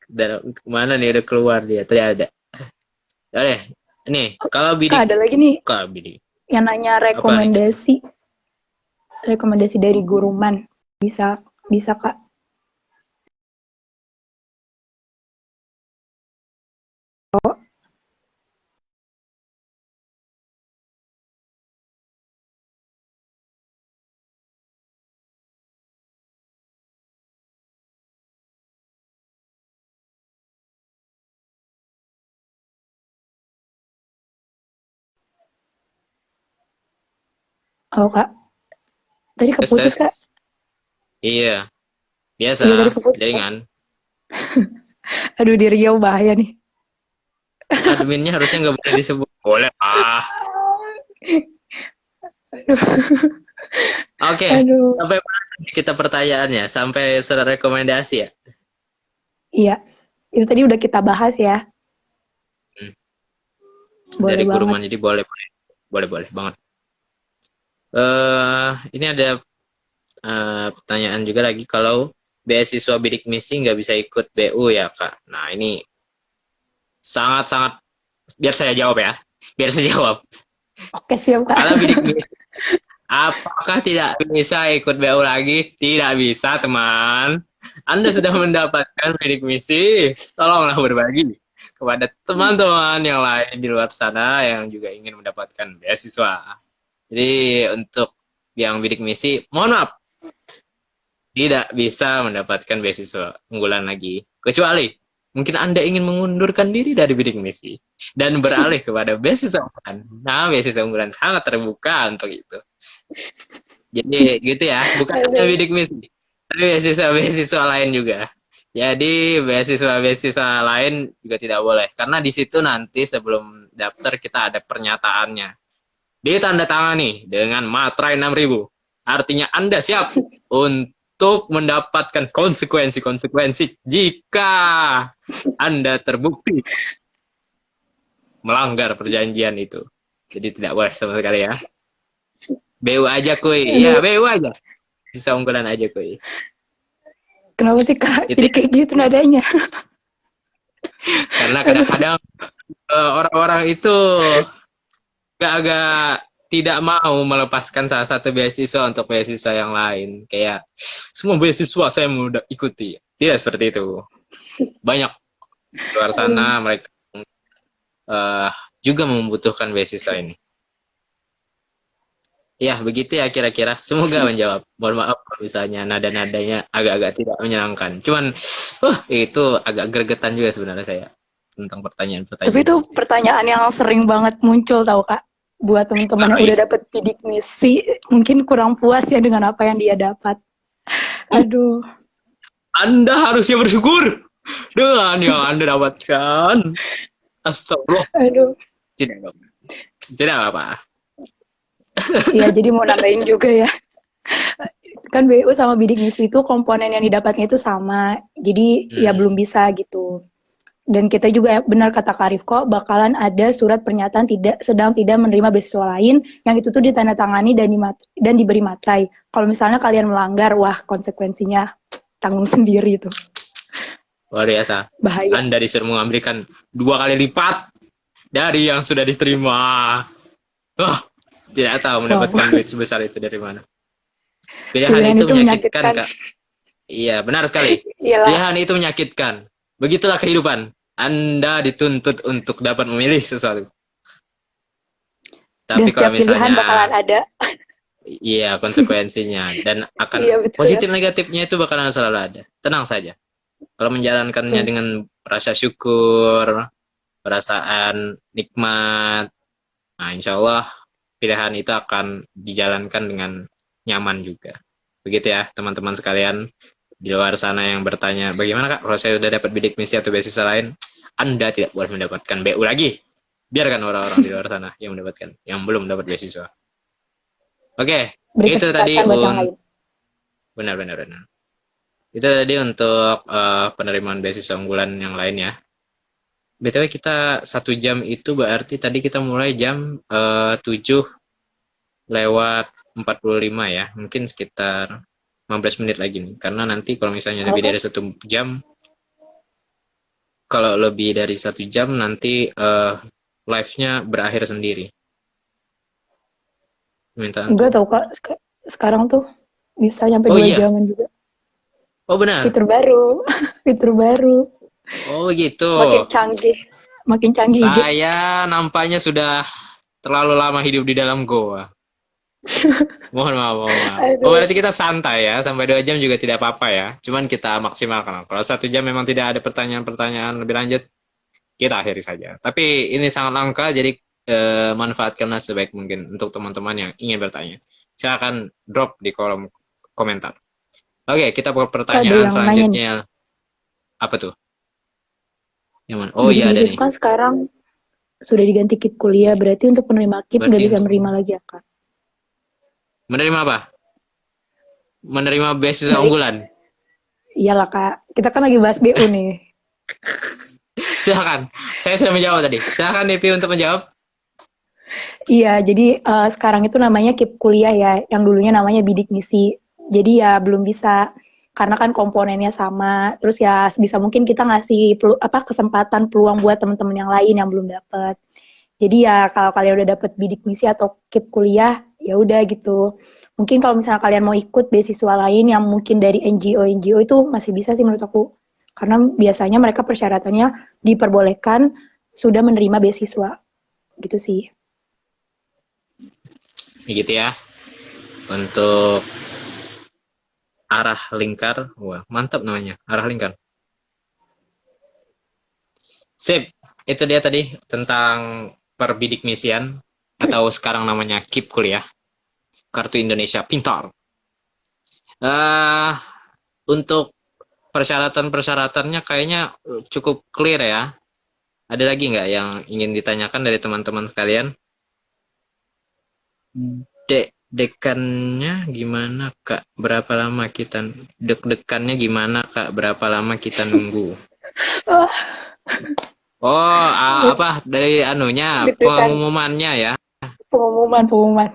Dan mana nih udah keluar dia? Tadi ada. Deh, nih kalau bidik. Kak, ada lagi nih. Kak, bidik. Yang nanya rekomendasi. Rekomendasi dari Guruman. Bisa Kak. Oh Kak, tadi keputus Kak? Iya, biasa, jaringan. Aduh, di Riau bahaya nih. Adminnya harusnya nggak boleh disebut. Boleh Oke, sampai mana kita pertanyaannya? Sampai surat rekomendasi ya? Iya, itu tadi udah kita bahas ya. Dari Guruman, jadi boleh banget. Ini ada pertanyaan juga lagi, kalau beasiswa bidik misi nggak bisa ikut BU ya Kak? Nah ini sangat-sangat, biar saya jawab ya. Biar saya jawab. Oke, siap, Kak. Kalau bidik misi, apakah tidak bisa ikut BU lagi? Tidak bisa, teman. Anda sudah mendapatkan bidik misi. Tolonglah berbagi kepada teman-teman yang lain di luar sana yang juga ingin mendapatkan beasiswa. Jadi untuk yang bidik misi, mohon maaf, tidak bisa mendapatkan beasiswa unggulan lagi. Kecuali mungkin Anda ingin mengundurkan diri dari bidik misi dan beralih kepada beasiswa unggulan. Nah, beasiswa unggulan sangat terbuka untuk itu. Jadi gitu ya, bukan hanya bidik misi, tapi beasiswa-beasiswa lain juga. Jadi beasiswa-beasiswa lain juga tidak boleh, karena di situ nanti sebelum daftar kita ada pernyataannya. Ditandatangani dengan materai 6.000. Artinya Anda siap untuk mendapatkan konsekuensi-konsekuensi jika Anda terbukti melanggar perjanjian itu. Jadi tidak boleh sama sekali ya. BU aja kuy. Iya, BU aja. Sisa unggulan aja kuy. Kenapa sih, Kak? Gitu Jadi ya. kayak gitu nadanya. Karena kadang-kadang orang-orang itu agak tidak mau melepaskan salah satu beasiswa untuk beasiswa yang lain. Kayak semua beasiswa saya mau ikuti. Tidak seperti itu. Banyak di luar sana mereka juga membutuhkan beasiswa ini. Ya, begitu ya kira-kira. Semoga menjawab. Mohon maaf kalau misalnya nada-nadanya agak-agak tidak menyenangkan. Cuman, itu agak gregetan juga sebenarnya saya tentang pertanyaan-pertanyaan. Tapi itu pertanyaan yang sering banget muncul, tau, Kak. Buat teman-teman yang udah dapet bidik misi, mungkin kurang puas ya dengan apa yang dia dapat. Aduh. Anda harusnya bersyukur dengan yang Anda dapatkan. Astagfirullah. Aduh. Tidak apa-apa. Iya, jadi mau nambahin juga ya. Kan BU sama bidik misi itu komponen yang didapatnya itu sama. Jadi ya belum bisa gitu. Dan kita juga benar kata Karif kok bakalan ada surat pernyataan sedang tidak menerima beasiswa lain yang itu tuh ditandatangani dan diberi materai. Kalau misalnya kalian melanggar, wah konsekuensinya tanggung sendiri itu. Luar biasa. Bahaya. Anda disuruh mengambilkan 2 kali lipat dari yang sudah diterima. Tidak tahu mendapatkan duit sebesar itu dari mana. Pilihan itu menyakitkan, Kak. Iya, benar sekali. Pilihan itu menyakitkan. Begitulah kehidupan. Anda dituntut untuk dapat memilih sesuatu. Tapi dan kalau misalnya pilihan bakalan ada. Iya, konsekuensinya dan akan positif negatifnya itu bakalan selalu ada. Tenang saja. Kalau menjalankannya dengan rasa syukur, perasaan nikmat, nah insya Allah pilihan itu akan dijalankan dengan nyaman juga. Begitu ya teman-teman sekalian di luar sana yang bertanya, bagaimana Kak kalau saya sudah dapat bidik misi atau beasiswa lain? Anda tidak boleh mendapatkan BU lagi. Biarkan orang-orang di luar sana yang mendapatkan, yang belum dapat beasiswa. Oke, itu tadi benar. Itu tadi untuk penerimaan beasiswa unggulan yang lain ya. BTW kita 1 jam itu berarti tadi kita mulai jam 7 lewat 45 ya. Mungkin sekitar 15 menit lagi nih. Karena nanti kalau misalnya lebih dari 1 jam, kalau lebih dari 1 jam nanti live-nya berakhir sendiri. Enggak tau Kak, sekarang tuh bisa nyampe 2 jaman juga. Oh benar? Fitur baru. Oh gitu. Makin canggih. Saya nampaknya sudah terlalu lama hidup di dalam goa. Mohon maaf. Oh berarti kita santai ya, sampai 2 jam juga tidak apa-apa ya. Cuman kita maksimalkan. Kalau 1 jam memang tidak ada pertanyaan-pertanyaan lebih lanjut, kita akhiri saja. Tapi ini sangat langka, jadi manfaatkanlah sebaik mungkin untuk teman-teman yang ingin bertanya. Silakan drop di kolom komentar. Oke, kita buat pertanyaan selanjutnya. Apa tuh? Yang mana? Oh iya ada nih. Kan sekarang sudah diganti KIP kuliah, berarti untuk penerima KIP nggak bisa menerima lagi ya Kak? Menerima apa? Menerima beasiswa unggulan? Iyalah Kak, kita kan lagi bahas BU nih. Silakan, saya sudah menjawab tadi. Silakan Devi untuk menjawab. Iya, jadi sekarang itu namanya KIP kuliah ya, yang dulunya namanya bidik misi. Jadi ya belum bisa, karena kan komponennya sama. Terus ya sebisa mungkin kita ngasih kesempatan peluang buat teman-teman yang lain yang belum dapat. Jadi ya kalau kalian udah dapet bidik misi atau KIP kuliah, ya udah gitu. Mungkin kalau misalnya kalian mau ikut beasiswa lain yang mungkin dari NGO itu masih bisa sih menurut aku. Karena biasanya mereka persyaratannya diperbolehkan sudah menerima beasiswa. Gitu sih. Gitu ya. Untuk arah lingkar, wah mantap namanya, arah lingkar. Sip, itu dia tadi tentang perbidik misian atau sekarang namanya KIP kuliah, Kartu Indonesia Pintar. Untuk persyaratan-persyaratannya kayaknya cukup clear ya. Ada lagi nggak yang ingin ditanyakan dari teman-teman sekalian? Dekannya gimana Kak? Berapa lama kita deg-degannya gimana Kak? Berapa lama kita nunggu? Oh, apa dari anunya Deg-degan. pengumumannya ya? Pengumuman.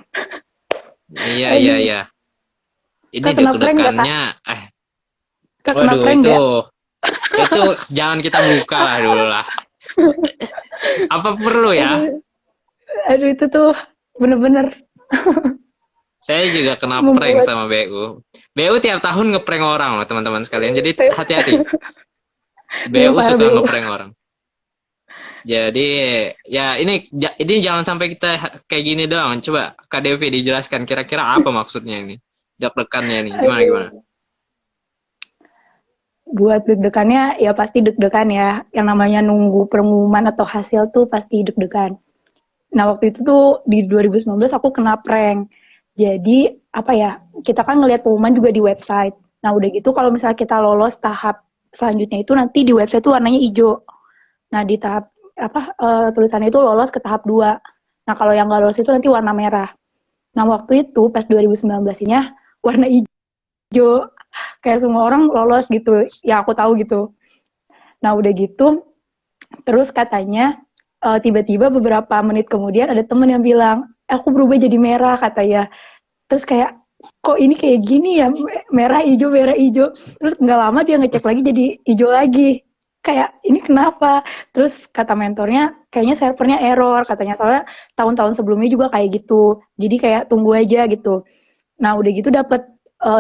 Iya iya iya. Ini Kak kena prank nggak, Kak? deg-degannya, Kak kena waduh prank nggak? itu jangan kita buka lah dulu lah. Apa perlu ya? Aduh itu tuh bener-bener Saya juga kena prank membuat sama BU. BU tiap tahun ngeprank orang loh teman-teman sekalian. Jadi hati-hati. Iya BU parah suka BU. ngeprank orang. Jadi ya ini jangan sampai kita kayak gini doang. Coba Kak Devi dijelaskan kira-kira apa maksudnya ini. Deg-degannya nih. Gimana gimana? Buat deg-degannya ya pasti deg-degan ya. Yang namanya nunggu pengumuman atau hasil tuh pasti deg-degan. Nah waktu itu tuh di 2019 aku kena prank. Jadi apa ya, kita kan ngelihat pengumuman juga di website. Nah udah gitu kalau misalnya kita lolos tahap selanjutnya itu nanti di website tuh warnanya hijau. Nah di tahap tulisannya itu lolos ke tahap 2. Nah kalau yang nggak lolos itu nanti warna merah. Nah waktu itu pas 2019-nya warna hijau. Kayak semua orang lolos gitu, ya aku tahu gitu. Nah udah gitu, terus katanya tiba-tiba beberapa menit kemudian ada temen yang bilang, aku berubah jadi merah katanya. Terus kayak, kok ini kayak gini ya, merah hijau merah hijau. Terus nggak lama dia ngecek lagi jadi hijau lagi. Kayak ini kenapa? Terus kata mentornya, kayaknya servernya error katanya. Soalnya tahun-tahun sebelumnya juga kayak gitu. Jadi kayak tunggu aja gitu. Nah udah gitu dapet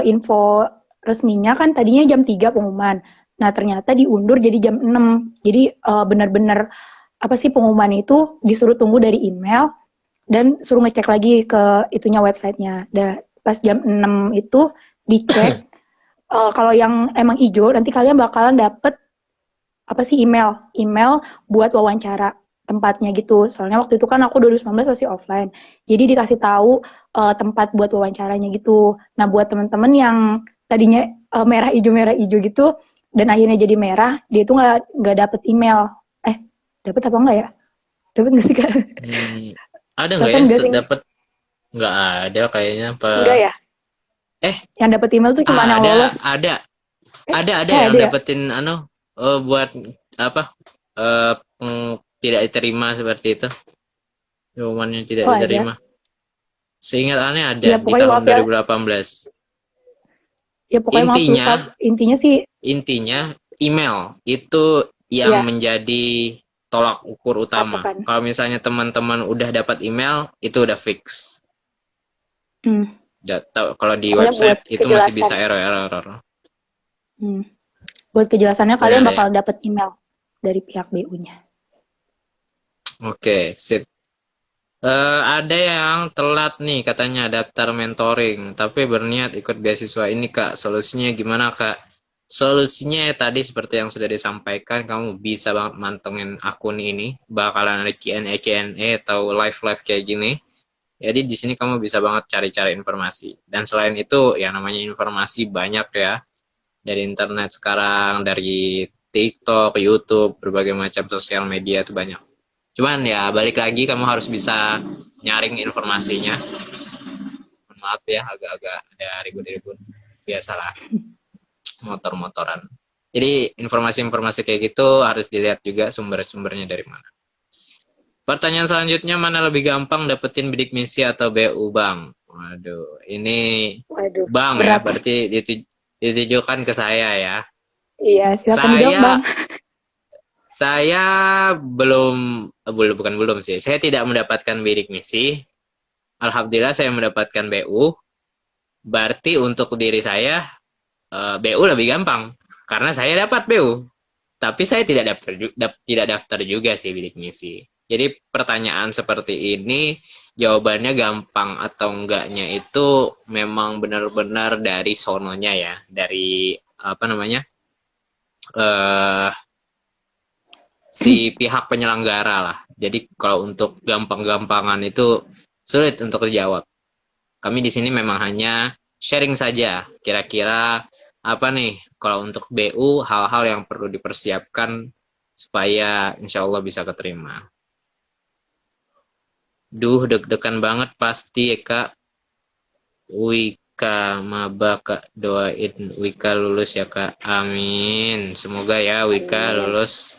info resminya kan tadinya jam 3 pengumuman. Nah ternyata diundur jadi jam 6. Jadi benar-benar apa sih pengumuman itu disuruh tunggu dari email dan suruh ngecek lagi ke itunya websitenya. Dan pas jam 6 itu dicek kalau yang emang hijau nanti kalian bakalan dapet apa sih email buat wawancara tempatnya gitu. Soalnya waktu itu kan aku 2019 masih offline. Jadi dikasih tahu tempat buat wawancaranya gitu. Nah, buat teman-teman yang tadinya merah hijau gitu dan akhirnya jadi merah, dia itu nggak dapet email. Dapet apa enggak ya? Dapet nggak sih Kak? Ada nggak ya Perasaan nggak sih? dapat? Nggak ada kayaknya apa? Enggak ya? Yang dapet email tuh cuma yang lolos. Ada Ada yang ya? dapetin buat apa? Tidak diterima seperti itu. Jawabannya tidak Oh ada. diterima. Seingat aneh ada Ya di pokoknya tahun maaf ya. 2018. Ya pokoknya maaf lupa. Intinya, intinya email itu yang ya menjadi tolak ukur utama. patokan. Kalau misalnya teman-teman udah dapat email, itu udah fix. Kalau di Pokoknya buat website itu masih kejelasan. bisa error. Buat kejelasannya kalian Benar ya. bakal dapat email dari pihak BU-nya. Oke, sip. Ada yang telat nih katanya daftar mentoring, tapi berniat ikut beasiswa ini Kak. Solusinya gimana Kak? Solusinya tadi seperti yang sudah disampaikan, kamu bisa banget mantengin akun ini, bakalan ada Q&A atau live kayak gini. Jadi di sini kamu bisa banget cari-cari informasi. Dan selain itu, yang namanya informasi banyak ya. Dari internet sekarang, dari TikTok, YouTube, berbagai macam sosial media itu banyak. Cuman ya balik lagi kamu harus bisa nyaring informasinya. Maaf ya agak-agak ada ribut-ribut. Biasalah motor-motoran. Jadi informasi-informasi kayak gitu harus dilihat juga sumber-sumbernya dari mana. Pertanyaan selanjutnya, mana lebih gampang dapetin bidik misi atau BU Bang? Waduh, ini Bang ya, berat. berarti ditujukan ke saya ya. Iya, silakan dijawab Saya Bang. Saya bukan belum sih. Saya tidak mendapatkan bidik misi. Alhamdulillah saya mendapatkan BU. Berarti untuk diri saya BU lebih gampang karena saya dapat BU. Tapi saya tidak daftar juga sih bidik misi. Jadi pertanyaan seperti ini jawabannya gampang atau enggaknya itu memang benar-benar dari sononya ya, dari apa namanya? eh si pihak penyelenggara lah. Jadi kalau untuk gampang-gampangan itu sulit untuk dijawab. Kami di sini memang hanya sharing saja. Kira-kira apa nih kalau untuk BU hal-hal yang perlu dipersiapkan supaya insya Allah bisa keterima. Duh, deg-degan banget pasti ya Kak. Wika maba Kak, doain Wika lulus ya Kak. Amin. Semoga ya Wika lulus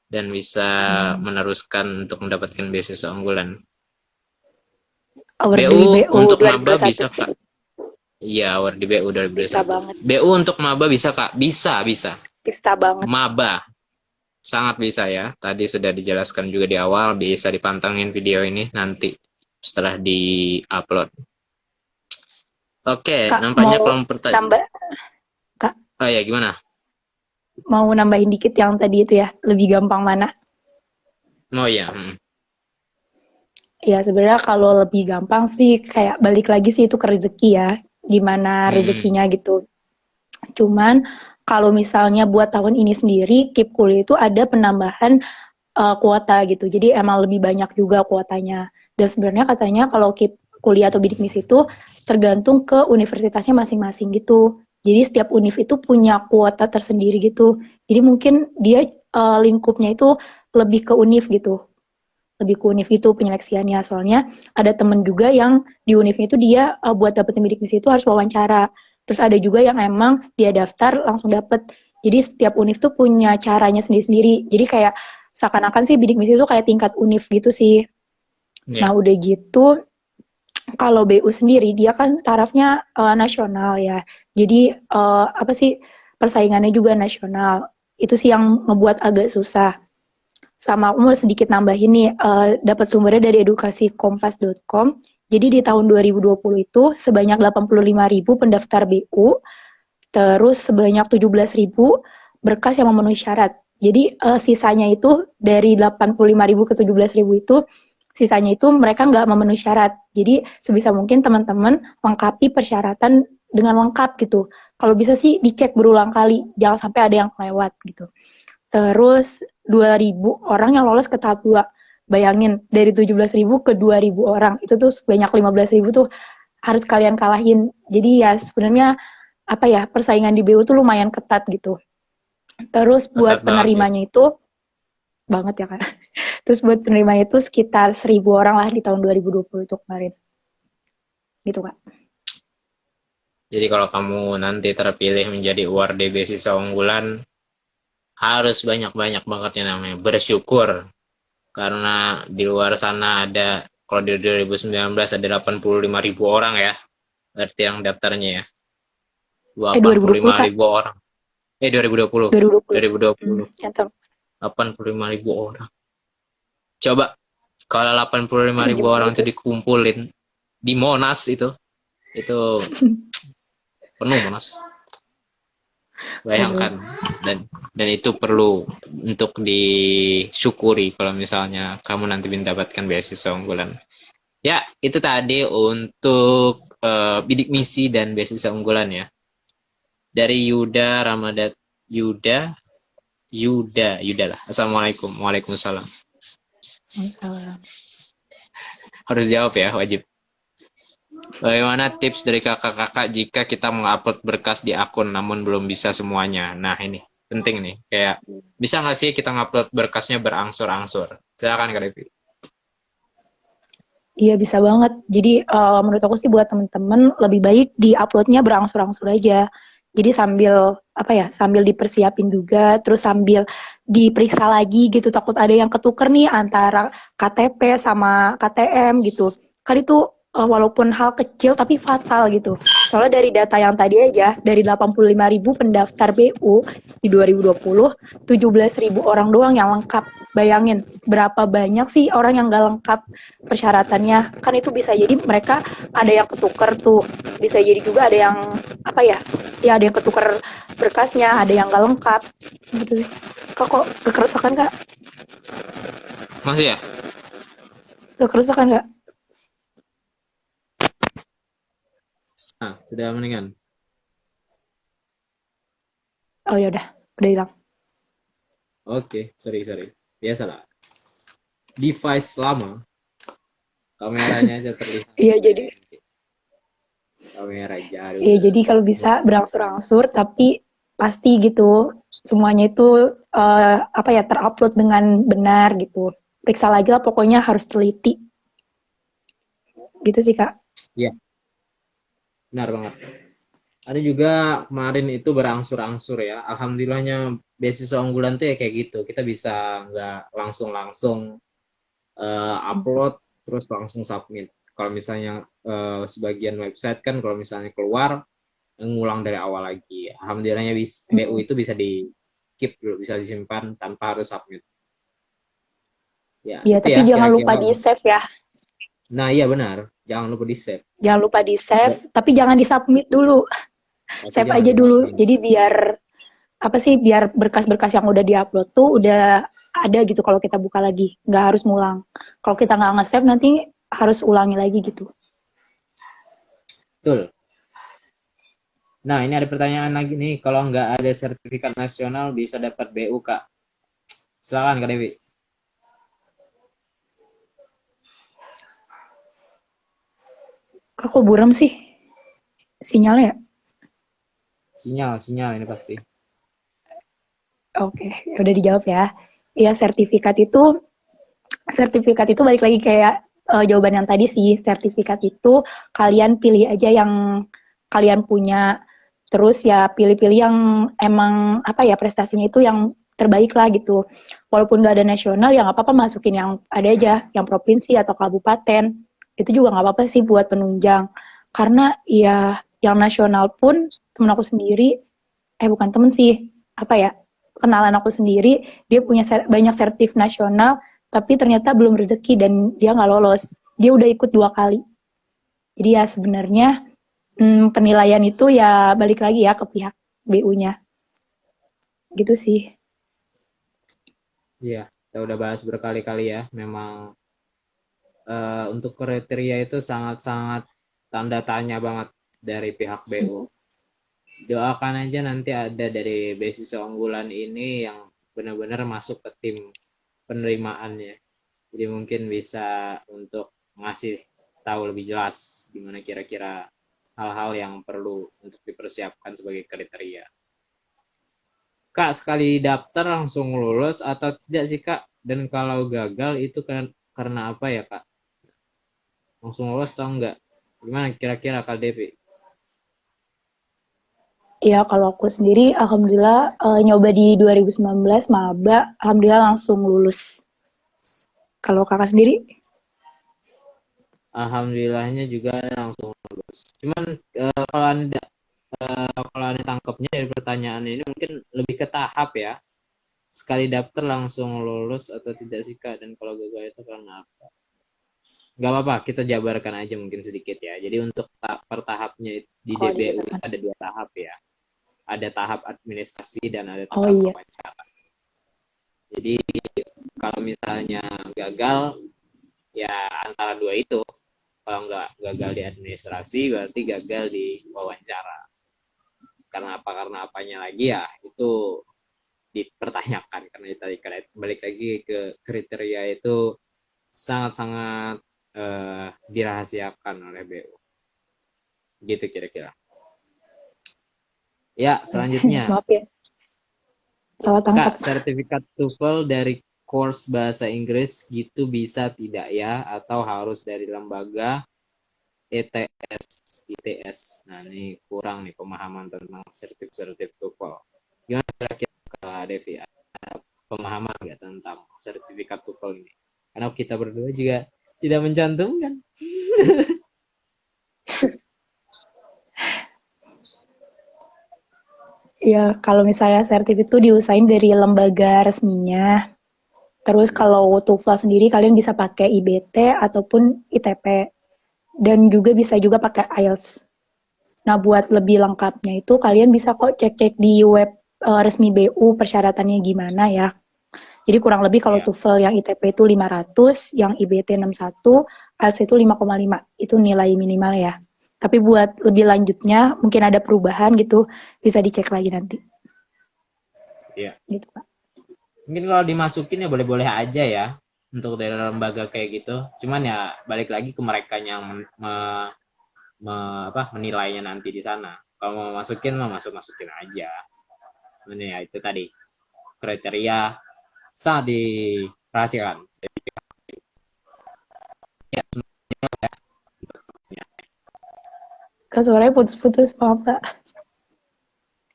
dan bisa meneruskan untuk mendapatkan beasiswa unggulan. Award BU di BU untuk maba 2021. bisa Kak. Iya, award di BU 2021. Bisa banget. BU untuk maba bisa Kak? Bisa. Bisa banget. Maba. Sangat bisa ya. Tadi sudah dijelaskan juga di awal, bisa dipantengin video ini nanti setelah di-upload. Oke, Kak, nampaknya mau kalau pertanyaan. Kak, Oh ya, gimana? mau nambahin dikit yang tadi itu ya, lebih gampang mana? Oh ya, Ya sebenarnya kalau lebih gampang sih kayak balik lagi sih itu ke rezeki ya, gimana rezekinya gitu. Cuman kalau misalnya buat tahun ini sendiri, KIP Kuliah itu ada penambahan kuota gitu. Jadi emang lebih banyak juga kuotanya. Dan sebenarnya katanya kalau KIP Kuliah atau bidik misi itu tergantung ke universitasnya masing-masing gitu. Jadi setiap univ itu punya kuota tersendiri gitu. Jadi mungkin dia lingkupnya itu lebih ke univ gitu. Lebih ke univ itu penyeleksiannya. Soalnya ada temen juga yang di univnya itu dia buat dapetin bidik misi itu harus wawancara. Terus ada juga yang emang dia daftar langsung dapet. Jadi setiap univ tuh punya caranya sendiri-sendiri. Jadi kayak seakan-akan sih bidik misi itu kayak tingkat univ gitu sih. Nah udah gitu kalau BU sendiri dia kan tarafnya nasional ya. Jadi apa sih persaingannya juga nasional. Itu sih yang ngebuat agak susah. Sama aku mau sedikit nambahin nih, dapat sumbernya dari edukasikompas.com. Jadi di tahun 2020 itu sebanyak 85.000 pendaftar BU, terus sebanyak 17.000 berkas yang memenuhi syarat. Jadi sisanya itu dari 85.000 ke 17.000 itu, sisanya itu mereka nggak memenuhi syarat. Jadi sebisa mungkin teman-teman lengkapi persyaratan dengan lengkap gitu. Kalau bisa sih dicek berulang kali, jangan sampai ada yang kelewat gitu. Terus 2.000 orang yang lolos ke tahap 2. Bayangin, dari 17.000 ke 2.000 orang. Itu tuh sebanyak 15.000 tuh harus kalian kalahin. Jadi ya sebenarnya apa ya, persaingan di BU tuh lumayan ketat gitu. Terus buat penerimanya itu banget ya Kak. Terus buat penerimanya itu sekitar 1.000 orang lah di tahun 2020 itu kemarin. Gitu Kak. Jadi kalau kamu nanti terpilih menjadi award beasiswa unggulan, harus banyak-banyak banget yang namanya bersyukur. Karena di luar sana ada, kalau di 2019 ada 85.000 orang ya, berarti yang daftarnya ya. 85.000 orang. 2020. 2020. 85.000 orang. Coba kalau 85.000 orang itu dikumpulin di Monas itu penuh Monas. Bayangkan, dan itu perlu untuk disyukuri kalau misalnya kamu nanti mendapatkan beasiswa unggulan. Ya, itu tadi untuk bidik misi dan beasiswa unggulan ya. Dari Yuda Ramadan, Yuda lah. Assalamualaikum. Waalaikumsalam. Waalaikumsalam. Harus jawab ya, wajib. Bagaimana tips dari kakak-kakak jika kita mengupload berkas di akun namun belum bisa semuanya? Nah ini penting nih, kayak bisa nggak sih kita ngupload berkasnya berangsur-angsur? Silakan Kak Devi. Iya bisa banget. Jadi menurut aku sih buat temen-temen lebih baik di-uploadnya berangsur-angsur aja. Jadi sambil sambil dipersiapin juga, terus sambil diperiksa lagi gitu. Takut ada yang ketuker nih antara KTP sama KTM gitu. Kan itu walaupun hal kecil tapi fatal gitu. Soalnya dari data yang tadi aja, dari 85.000 pendaftar BU di 2020, 17.000 orang doang yang lengkap. Bayangin, berapa banyak sih orang yang gak lengkap persyaratannya. Kan itu bisa jadi mereka ada yang ketuker tuh. Bisa jadi juga ada yang, apa ya, ya ada yang ketuker berkasnya, ada yang gak lengkap. Gitu sih. Kok kekerusakan Kak? Masih ya? Kekerusakan Kak? Nah, sudah mendingan. Oh ya udah hilang. Oke, sorry. Biasalah. Device lama, kameranya aja terlihat. Iya jadi Kamera jadul. Iya, jadi kalau bisa berangsur-angsur, tapi pasti gitu semuanya itu apa ya terupload dengan benar gitu. Periksa lagi lah, pokoknya harus teliti. Gitu sih Kak. Iya, benar banget. Ada juga kemarin itu berangsur-angsur ya. Alhamdulillahnya beasiswa unggulan tuh ya kayak gitu. Kita bisa nggak langsung upload terus langsung submit. Kalau misalnya sebagian website kan kalau misalnya keluar ngulang dari awal lagi. Alhamdulillahnya BU itu bisa di keep dulu, bisa disimpan tanpa harus submit. Ya, Iya, itu tapi ya jangan lupa kira-kira. di save ya. Nah, iya benar. Jangan lupa di save. Jangan lupa di save, tapi jangan di submit dulu. Tapi Save jangan aja lupa. dulu. Jadi biar apa sih biar berkas-berkas yang udah diupload tuh udah ada gitu kalau kita buka lagi, nggak harus ngulang. Kalau kita nggak nge-save nanti harus ulangi lagi gitu. Betul. Nah, ini ada pertanyaan lagi nih. Kalau nggak ada sertifikat nasional bisa dapat BU, Kak. Silakan, Kak Dewi. Kok buram sih sinyalnya ya? Sinyal ini pasti. Oke, udah dijawab ya. Iya, sertifikat itu balik lagi kayak jawaban yang tadi sih. Sertifikat itu kalian pilih aja yang kalian punya. Terus ya pilih-pilih yang emang apa ya prestasinya itu yang terbaik lah gitu. Walaupun nggak ada nasional ya nggak apa-apa masukin yang ada aja, yang provinsi atau kabupaten. Itu juga nggak apa-apa sih buat penunjang. Karena ya yang nasional pun temen aku sendiri, bukan temen sih, apa ya, kenalan aku sendiri, dia punya banyak sertif nasional, tapi ternyata belum rezeki dan dia nggak lolos. Dia udah ikut 2 kali. Jadi ya sebenarnya penilaian itu ya balik lagi ya ke pihak BU-nya. Gitu sih. Iya, kita udah bahas berkali-kali ya. Memang untuk kriteria itu sangat-sangat tanda tanya banget dari pihak BU. Doakan aja nanti ada dari beasiswa unggulan ini yang benar-benar masuk ke tim penerimaannya. Jadi mungkin bisa untuk ngasih tahu lebih jelas gimana kira-kira hal-hal yang perlu untuk dipersiapkan sebagai kriteria. Kak, sekali daftar langsung lulus atau tidak sih Kak? Dan kalau gagal itu karena apa ya Kak? Langsung lulus atau enggak? Gimana kira-kira Kak Devi? Ya kalau aku sendiri alhamdulillah nyoba di 2019 maba, alhamdulillah langsung lulus. Kalau kakak sendiri? Alhamdulillahnya juga langsung lulus. Cuman kalau anda tangkapnya dari pertanyaan ini mungkin lebih ke tahap ya. Sekali daftar langsung lulus atau tidak sih Kak? Dan kalau gagal itu karena apa? Gak apa-apa, kita jabarkan aja mungkin sedikit ya. Jadi untuk per tahapnya di Oh DBU itu dijabarkan. ada 2 tahap ya. Ada tahap administrasi dan ada Oh tahap iya. wawancara. Jadi kalau misalnya gagal, ya antara dua itu. Kalau nggak gagal di administrasi, berarti gagal di wawancara. Karena apa? Karena apanya lagi ya, itu dipertanyakan. Karena tadi balik lagi ke kriteria itu sangat-sangat dirahasiakan oleh BU. Gitu kira-kira. Ya, selanjutnya. Maaf ya, salah Kak, tangkap. sertifikat TOEFL dari course bahasa Inggris gitu bisa tidak ya? Atau harus dari lembaga ETS, ITS? Nah, ini kurang nih pemahaman tentang sertif TOEFL. Gimana kira-kira Kak Devi? Ada pemahaman nggak tentang sertifikat TOEFL ini? Karena kita berdua juga tidak mencantumkan. Ya, kalau misalnya sertif itu diusahain dari lembaga resminya. Terus kalau TOEFL sendiri kalian bisa pakai IBT ataupun ITP. Dan juga bisa juga pakai IELTS. Nah, buat lebih lengkapnya itu kalian bisa kok cek-cek di web resmi BU persyaratannya gimana ya. Jadi kurang lebih kalau Ya. TOEFL yang ITP itu 500, yang IBT 61, IELTS itu 5,5. Itu nilai minimal ya. Tapi buat lebih lanjutnya mungkin ada perubahan gitu, bisa dicek lagi nanti. Iya. Gitu, Pak. Mungkin kalau dimasukin ya boleh-boleh aja ya untuk dari lembaga kayak gitu. Cuman ya balik lagi ke mereka yang menilainya nanti di sana. Kalau mau masukin mau masukin aja. Ini ya itu tadi kriteria sangat dirahasiakan. Ya, Kak, suaranya putus-putus, maaf Kak.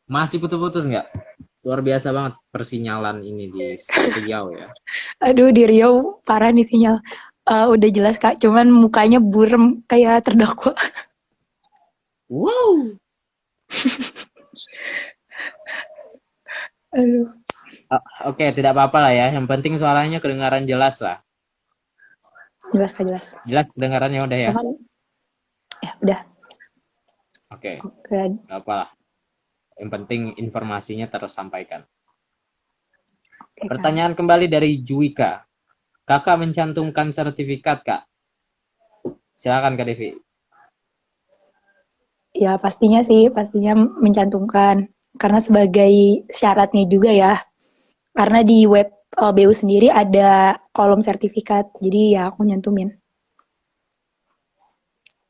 masih putus-putus nggak? Luar biasa banget persinyalan ini di Riau ya. Aduh, di Riau parah nih sinyal. Udah jelas Kak, cuman mukanya burem kayak terdakwa. Wow. Aduh, Oke, tidak apa-apa lah ya. Yang penting suaranya kedengaran jelas lah. jelas Kak, jelas. Jelas kedengarannya udah ya. Bahkan, ya udah. Oke, Oke, nggak apa lah. Yang penting informasinya terus sampaikan. oke Kak. Pertanyaan kembali dari Juwika. Kakak mencantumkan sertifikat, Kak. Silakan Kak Devi. Ya pastinya sih, pastinya mencantumkan. Karena sebagai syaratnya juga ya. Karena di web BU sendiri ada kolom sertifikat. Jadi ya aku nyantumin.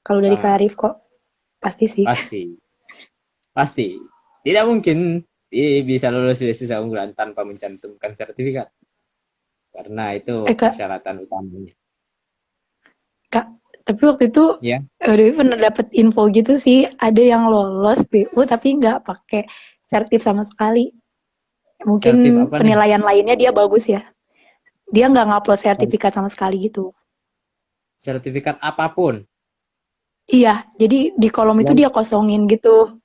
Kalau dari Kak Sangat Arif kok pasti sih. pasti. Pasti. Tidak mungkin bisa lulus beasiswa unggulan tanpa mencantumkan sertifikat. Karena itu Kak, persyaratan utamanya. Kak, tapi waktu itu Ya, Dewi pernah dapet info gitu sih, ada yang lolos BU tapi nggak pakai sertif sama sekali. Mungkin sertif apa nih? penilaian lainnya dia bagus ya. Dia nggak ngupload sertifikat sama sekali gitu. Sertifikat apapun. Iya, jadi di kolom itu Yang dia kosongin gitu.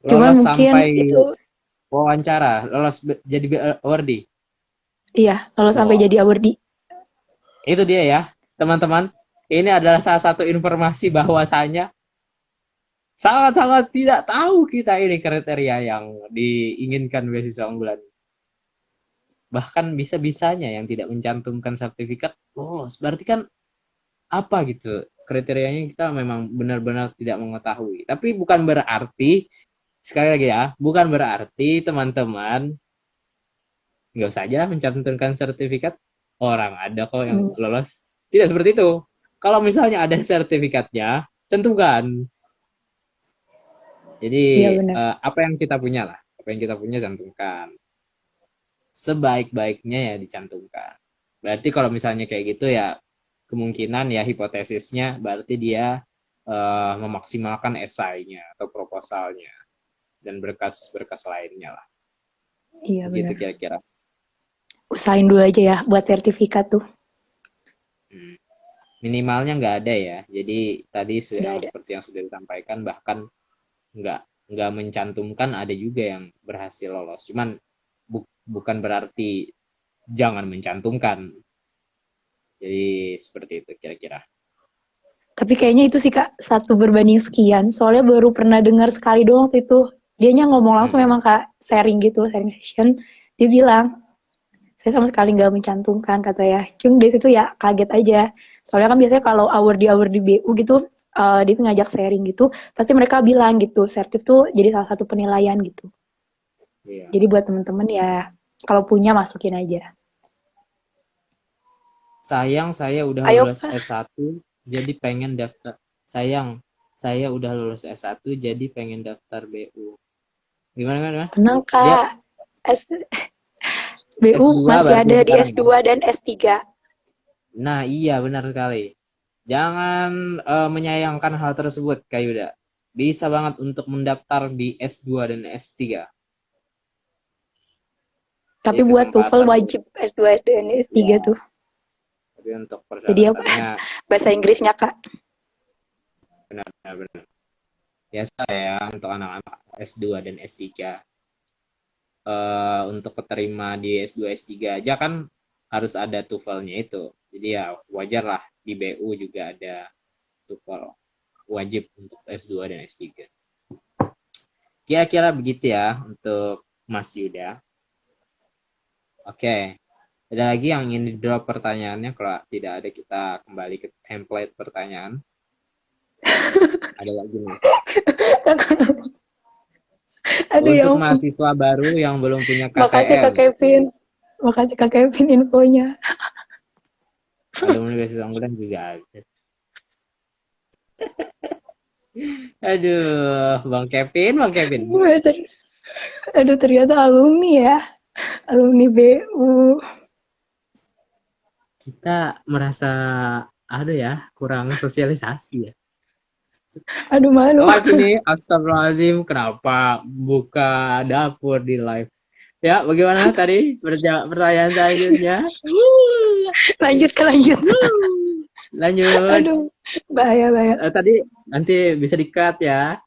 Cuman lolos mungkin sampai itu, wawancara, lolos jadi awardee. iya, lolos sampai Wow. jadi awardee. Itu dia ya, teman-teman. Ini adalah salah satu informasi bahwasanya sangat-sangat tidak tahu kita ini kriteria yang diinginkan beasiswa unggulan. Bahkan bisa-bisanya yang tidak mencantumkan sertifikat lolos. Berarti kan apa gitu kriterianya kita memang benar-benar tidak mengetahui. Tapi bukan berarti, sekali lagi ya, bukan berarti teman-teman nggak usah aja mencantumkan sertifikat. Orang ada kok yang Hmm, lolos. Tidak seperti itu. Kalau misalnya ada sertifikatnya, cantumkan. Jadi iya benar. apa yang kita punya lah, apa yang kita punya cantumkan. Sebaik-baiknya ya dicantumkan. Berarti kalau misalnya kayak gitu ya kemungkinan ya hipotesisnya berarti dia memaksimalkan esainya atau proposalnya dan berkas-berkas lainnya lah. Iya Begitu benar. kira-kira. Usahain dulu aja ya buat sertifikat tuh. Hmm. Minimalnya nggak ada ya. Jadi tadi Nggak yang ada. seperti yang sudah disampaikan bahkan nggak nggak mencantumkan ada juga yang berhasil lolos. Cuman bukan berarti jangan mencantumkan. Jadi seperti itu kira-kira. Tapi kayaknya itu sih Kak, satu berbanding sekian. Soalnya baru pernah dengar sekali doang waktu itu. Dianya ngomong langsung Hmm. emang Kak, sharing gitu, sharing session. Dia bilang, saya sama sekali nggak mencantumkan kata ya. Cuma dari situ ya kaget aja. Soalnya kan biasanya kalau hour di BU gitu, dia tuh ngajak sharing gitu, pasti mereka bilang gitu, sertif tuh jadi salah satu penilaian gitu. Iya. Jadi buat temen-temen ya, kalau punya masukin aja. Sayang saya udah Ayo lulus Kak, S1 jadi pengen daftar. Sayang saya udah lulus S1 jadi pengen daftar BU. Gimana gimana? tenang Dia Kak. S BU S2 masih berarti ada di sekarang ya. S2 dan S3. Nah, iya benar sekali. Jangan menyayangkan hal tersebut, Kak Yuda. Bisa banget untuk mendaftar di S2 dan S3. Tapi Jadi buat TOEFL kesempatan wajib S2, S2 dan S3 ya, tuh. tapi untuk Jadi apa? persyaratannya Bahasa Inggrisnya Kak. benar. Biasa ya untuk anak-anak S2 dan S3. Untuk keterima di S2 S3 aja kan harus ada TOEFL-nya itu. Jadi ya wajar lah di BU juga ada TOEFL wajib untuk S2 dan S3. Kira-kira begitu ya untuk Mas Yuda. Oke. Ada lagi yang ingin di-drop pertanyaannya? Kalau tidak ada, kita kembali ke template pertanyaan. Ada lagi nih. Aduh ya Untuk ampun. mahasiswa baru yang belum punya Makasih KTM, Kak Kevin. Makasih Kak Kevin infonya. alumni beasiswa unggulan juga ada. Aduh, Bang Kevin. Aduh ternyata alumni ya. Alumni BU. Kita merasa ada ya, kurang sosialisasi ya. Aduh malu. Live ini, astagfirullahaladzim, kenapa buka dapur di live? Ya, bagaimana tadi pertanyaan selanjutnya? Lanjut. Lanjut. Aduh, bahaya. Tadi nanti bisa di-cut ya.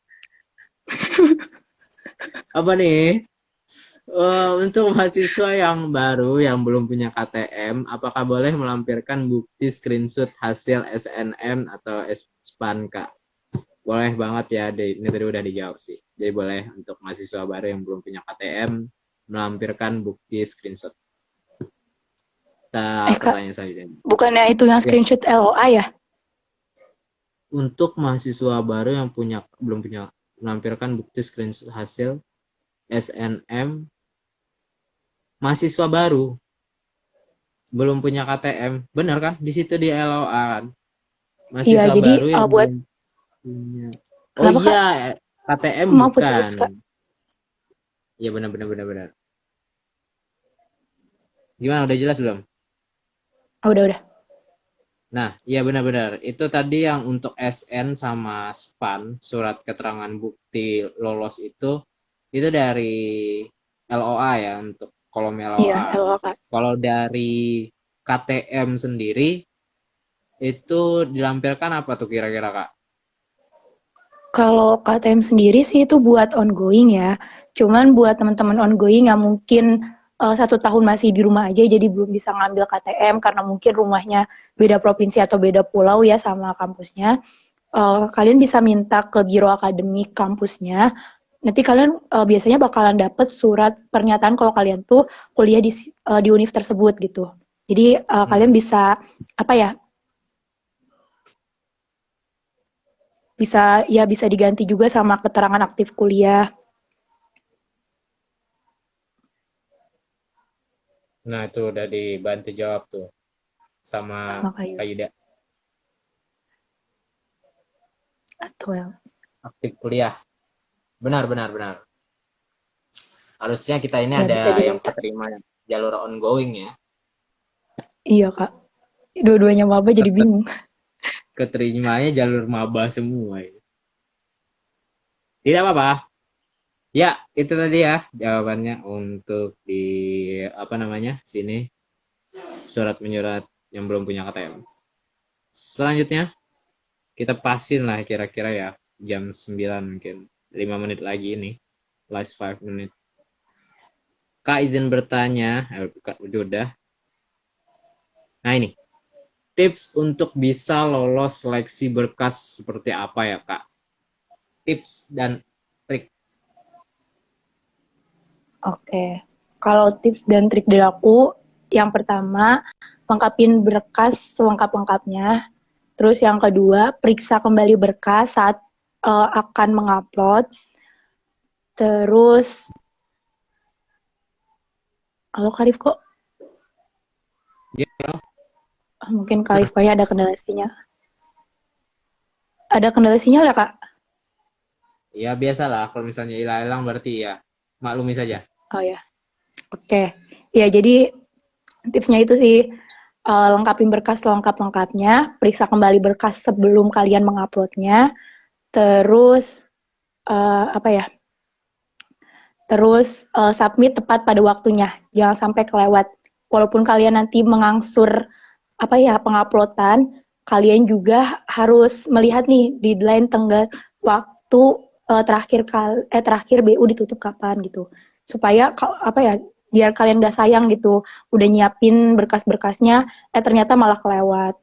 Apa nih? Untuk mahasiswa yang baru yang belum punya KTM, apakah boleh melampirkan bukti screenshot hasil SNM atau SPAN, Kak? Boleh banget ya, ini tadi udah dijawab sih. Jadi boleh untuk mahasiswa baru yang belum punya KTM melampirkan bukti screenshot. Kita Kak, pertanyaan selanjutnya. bukannya itu yang screenshot LOA ya? Untuk mahasiswa baru yang belum punya melampirkan bukti screenshot hasil SNM, mahasiswa baru belum punya KTM, benar kan? Di situ di LOA kan. Mahasiswa Jadi baru yang buat belum punya. Oh kenapa Kak? iya, KTM Mau bukan. putus Kak? Iya benar. Gimana, udah jelas belum? Oh, udah. Nah, iya benar-benar. Itu tadi yang untuk SN sama SPAN, surat keterangan bukti lolos itu dari LOA ya, untuk kolom Iya, LOA. LOA Kak. Kalau dari KTM sendiri, itu dilampirkan apa tuh kira-kira, Kak? Kalau KTM sendiri sih itu buat ongoing ya. Cuman buat teman-teman ongoing yang mungkin 1 tahun masih di rumah aja jadi belum bisa ngambil KTM karena mungkin rumahnya beda provinsi atau beda pulau ya sama kampusnya. Kalian bisa minta ke biro akademik kampusnya. Nanti kalian biasanya bakalan dapet surat pernyataan kalau kalian tuh kuliah di univ tersebut gitu. Jadi kalian bisa apa ya? Bisa diganti juga sama keterangan aktif kuliah. Nah, itu udah dibantu jawab tuh sama Makanya Kak Yuda. atau yang Aktif kuliah. Benar. Harusnya kita ini ya ada bisa yang diminta. keterima jalur ongoing ya. Iya Kak, dua-duanya maba jadi bingung. Keterimanya jalur maba semua ya. Tidak apa-apa. Ya, itu tadi ya jawabannya untuk di apa namanya? Sini surat menyurat yang belum punya KTM. Selanjutnya kita pasin lah kira-kira ya jam 9 mungkin 5 menit lagi ini. Last 5 menit. Kak izin bertanya, udah. Nah ini, tips untuk bisa lolos seleksi berkas seperti apa ya, Kak? Tips dan trik. Oke, kalau tips dan trik dari aku, yang pertama lengkapin berkas selengkap-lengkapnya. Terus yang kedua, periksa kembali berkas saat akan mengupload. Terus, halo Karif kok? Ya, Mungkin Karif kayaknya ada kendala sinyal. Ada kendala sinyal ya Kak? ya biasalah kalau misalnya hilang berarti ya maklumi saja. Oh ya, oke. Ya jadi tipsnya itu sih lengkapin berkas lengkap-lengkapnya, periksa kembali berkas sebelum kalian menguploadnya, terus apa ya? Terus submit tepat pada waktunya, jangan sampai kelewat. Walaupun kalian nanti mengangsur apa ya penguploadan, kalian juga harus melihat nih deadline tenggat waktu terakhir BU ditutup kapan gitu. Supaya apa ya, biar kalian gak sayang gitu, udah nyiapin berkas-berkasnya, ternyata malah kelewat.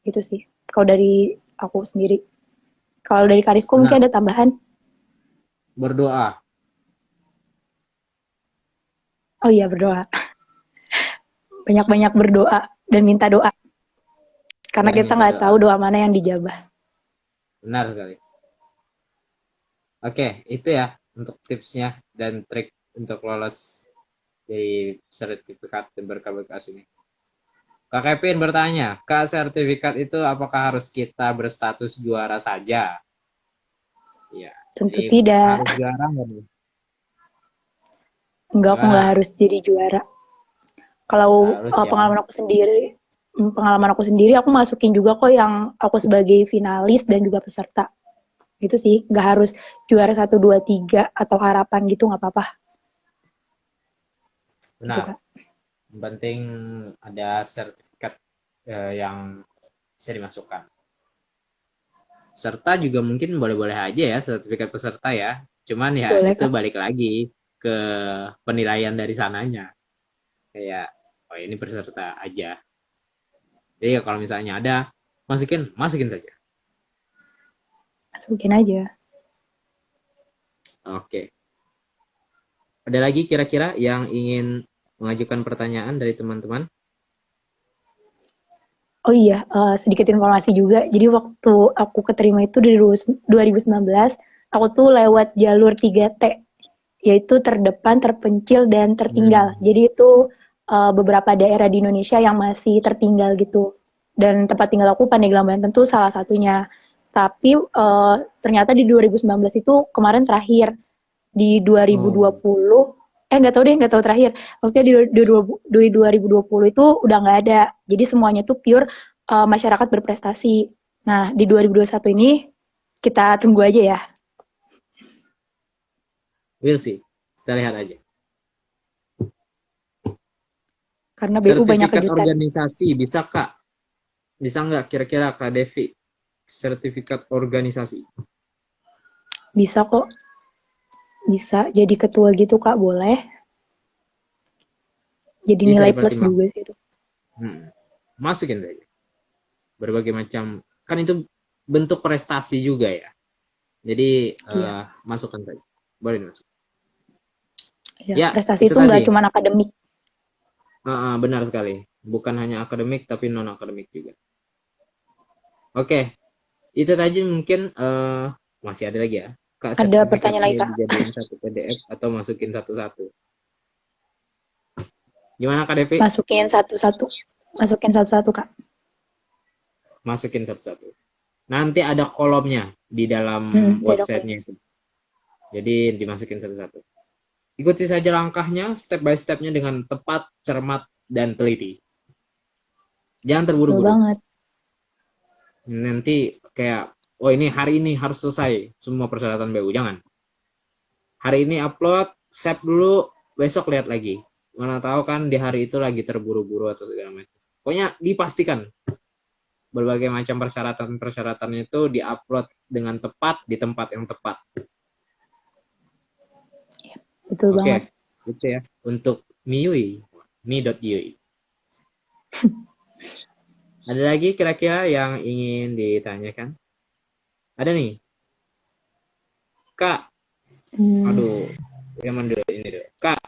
Gitu sih. Kalau dari aku sendiri. Kalau dari Karifku Benar. mungkin ada tambahan? Berdoa. Oh iya, berdoa. Banyak-banyak berdoa dan minta doa. Karena Ya, kita minta nggak tahu doa. doa mana yang dijabah. Benar sekali. Oke, itu ya untuk tipsnya dan trik untuk lolos dari sertifikat berkas ini. Kak Kevin bertanya, Kak, sertifikat itu apakah harus kita berstatus juara saja? Iya, Tentu jadi tidak. harus juara nggak nih? Enggak, aku nggak Gimana? harus jadi juara. Kalau Harus ya. pengalaman aku sendiri, aku masukin juga kok yang aku sebagai finalis dan juga peserta. Gitu sih, nggak harus juara 1, 2, 3 atau harapan gitu, nggak apa-apa. Gitu, Benar. Kak. Yang penting ada sertifikat yang bisa dimasukkan. Serta juga mungkin boleh-boleh aja ya sertifikat peserta ya. Cuman ya Boleh, itu Kak. balik lagi ke penilaian dari sananya. Kayak, oh ini peserta aja. Jadi ya kalau misalnya ada, masukin saja. Masukin aja. Oke. Ada lagi kira-kira yang ingin mengajukan pertanyaan dari teman-teman? Oh iya, sedikit informasi juga. Jadi waktu aku keterima itu di 2019, aku tuh lewat jalur 3T, yaitu terdepan, terpencil, dan tertinggal. Hmm. Jadi itu beberapa daerah di Indonesia yang masih tertinggal gitu. Dan tempat tinggal aku Pandeglang, Banten tuh salah satunya. Tapi ternyata di 2019 itu kemarin terakhir. Di Oh, 2020, nggak tahu terakhir. Maksudnya di 2020 itu udah nggak ada. Jadi semuanya tuh pure masyarakat berprestasi. Nah, di 2021 ini kita tunggu aja ya. we'll see. Kita lihat aja. Karena BU banyak Sertifikat kejutan. organisasi, bisa Kak? Bisa nggak kira-kira Kak Devi? Sertifikat organisasi. Bisa kok. Bisa jadi ketua gitu, Kak, boleh. Jadi Bisa nilai plus dipertimbangkan. juga sih itu. Masukin saja. Berbagai macam, kan itu bentuk prestasi juga ya. Jadi Iya. masukkan saja. Boleh dimasuk. Iya, Ya, prestasi itu itu tadi. nggak cuma akademik. Benar sekali. Bukan hanya akademik, tapi non-akademik juga. Oke, itu tadi mungkin masih ada lagi ya. Kak, Ada sertifikat pertanyaan lagi, ini Kak. dijadiin satu PDF atau masukin satu-satu? Gimana Kak Devi? Masukin satu-satu. Masukin satu-satu, Kak. Masukin satu-satu. Nanti ada kolomnya di dalam Beda kalau. websitenya itu. Jadi dimasukin satu-satu. Ikuti saja langkahnya, step by stepnya dengan tepat, cermat, dan teliti. Jangan Betul terburu-buru. banget. Nanti kayak, oh ini hari ini harus selesai semua persyaratan BU. Jangan. Hari ini upload, save dulu, besok lihat lagi. Mana tahu kan di hari itu lagi terburu-buru atau segala macam. Pokoknya dipastikan berbagai macam persyaratan-persyaratan itu diupload dengan tepat di tempat yang tepat. Betul Oke, banget. itu ya untuk MIUI, mi.ui. Ada lagi kira-kira yang ingin ditanyakan? Ada nih, Kak. Hmm, Aduh, yang mana dulu ini dulu. Kak,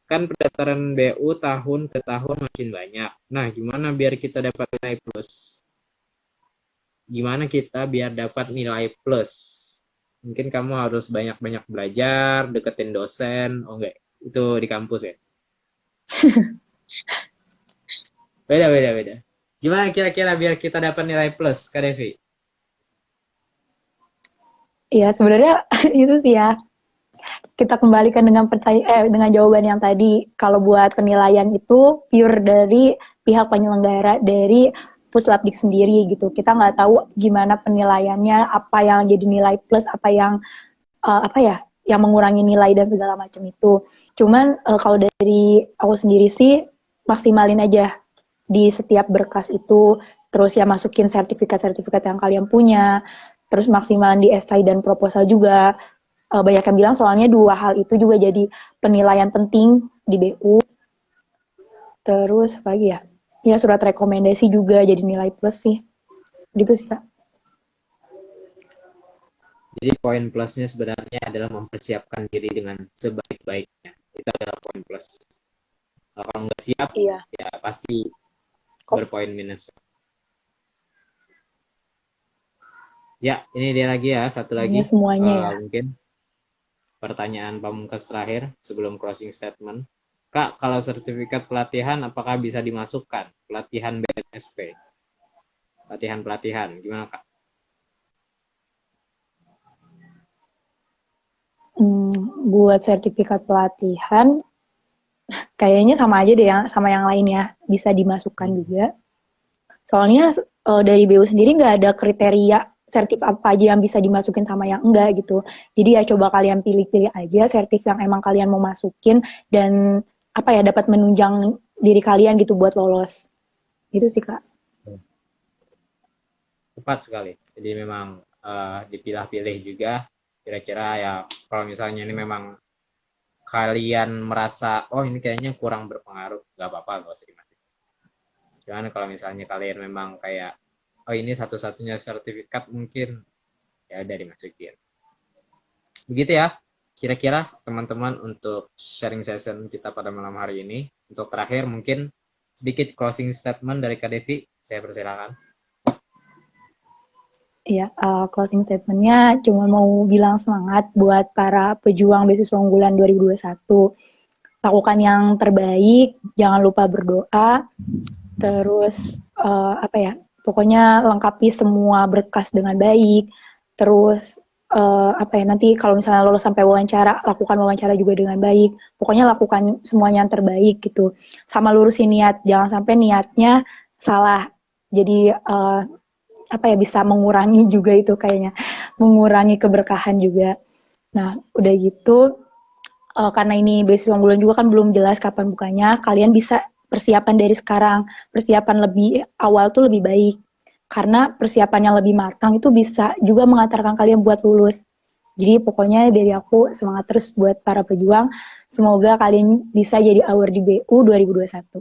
kan pendaftaran BU tahun ke tahun makin banyak. Nah, gimana biar kita dapat nilai plus? Gimana kita biar dapat nilai plus? Mungkin kamu harus banyak-banyak belajar, deketin dosen. Oh enggak, itu di kampus ya. Beda, beda, beda. Gimana kira-kira biar kita dapat nilai plus, Kak Devi? Iya, sebenarnya itu sih ya. Kita kembalikan dengan jawaban yang tadi. Kalau buat penilaian itu pure dari pihak penyelenggara, dari Puslapdik sendiri gitu. Kita nggak tahu gimana penilaiannya, apa yang jadi nilai plus, apa yang yang mengurangi nilai dan segala macam itu. Cuman kalau dari aku sendiri sih maksimalin aja di setiap berkas itu, terus ya masukin sertifikat-sertifikat yang kalian punya, terus maksimalin di esai dan proposal juga. Banyak yang bilang soalnya dua hal itu juga jadi penilaian penting di BU. Terus apa lagi ya? Ya surat rekomendasi juga jadi nilai plus sih. Gitu sih Kak. Jadi poin plusnya sebenarnya adalah mempersiapkan diri dengan sebaik-baiknya. Itu adalah poin plus. Kalau nggak siap, Iya. ya pasti Kok berpoin minus. Ya, ini dia lagi ya, satu hanya lagi. semuanya ya. Mungkin pertanyaan pamungkas terakhir sebelum closing statement. Kak, kalau sertifikat pelatihan apakah bisa dimasukkan? Pelatihan BNSP. Pelatihan-pelatihan. Gimana, Kak? Buat sertifikat pelatihan kayaknya sama aja deh ya sama yang lainnya bisa dimasukkan juga. Soalnya dari BU sendiri nggak ada kriteria sertif apa aja yang bisa dimasukin sama yang enggak gitu. Jadi ya coba kalian pilih-pilih aja sertif yang emang kalian mau masukin dan apa ya dapat menunjang diri kalian gitu buat lolos. Gitu sih Kak. Tepat sekali. Jadi memang dipilah-pilih juga. Kira-kira ya kalau misalnya ini memang kalian merasa, oh ini kayaknya kurang berpengaruh, nggak apa-apa, nggak usah dimasukin. Cuman kalau misalnya kalian memang kayak, oh ini satu-satunya sertifikat mungkin, ya udah dimasukin. Begitu ya, kira-kira teman-teman untuk sharing session kita pada malam hari ini. Untuk terakhir mungkin sedikit closing statement dari Kak Devi, saya persilakan. Iya, closing statement-nya cuma mau bilang semangat buat para pejuang beasiswa unggulan 2021. Lakukan yang terbaik, jangan lupa berdoa, terus apa ya, pokoknya lengkapi semua berkas dengan baik, terus apa ya, nanti kalau misalnya lolos sampai wawancara, lakukan wawancara juga dengan baik, pokoknya lakukan semuanya yang terbaik gitu, sama lurusin niat, jangan sampai niatnya salah, jadi apa ya bisa mengurangi juga itu kayaknya mengurangi keberkahan juga. Nah udah gitu karena ini beasiswa unggulan juga kan belum jelas kapan bukanya, kalian bisa persiapan dari sekarang, persiapan lebih awal tuh lebih baik karena persiapan yang lebih matang itu bisa juga mengantarkan kalian buat lulus. Jadi pokoknya dari aku semangat terus buat para pejuang, semoga kalian bisa jadi award di BU 2021.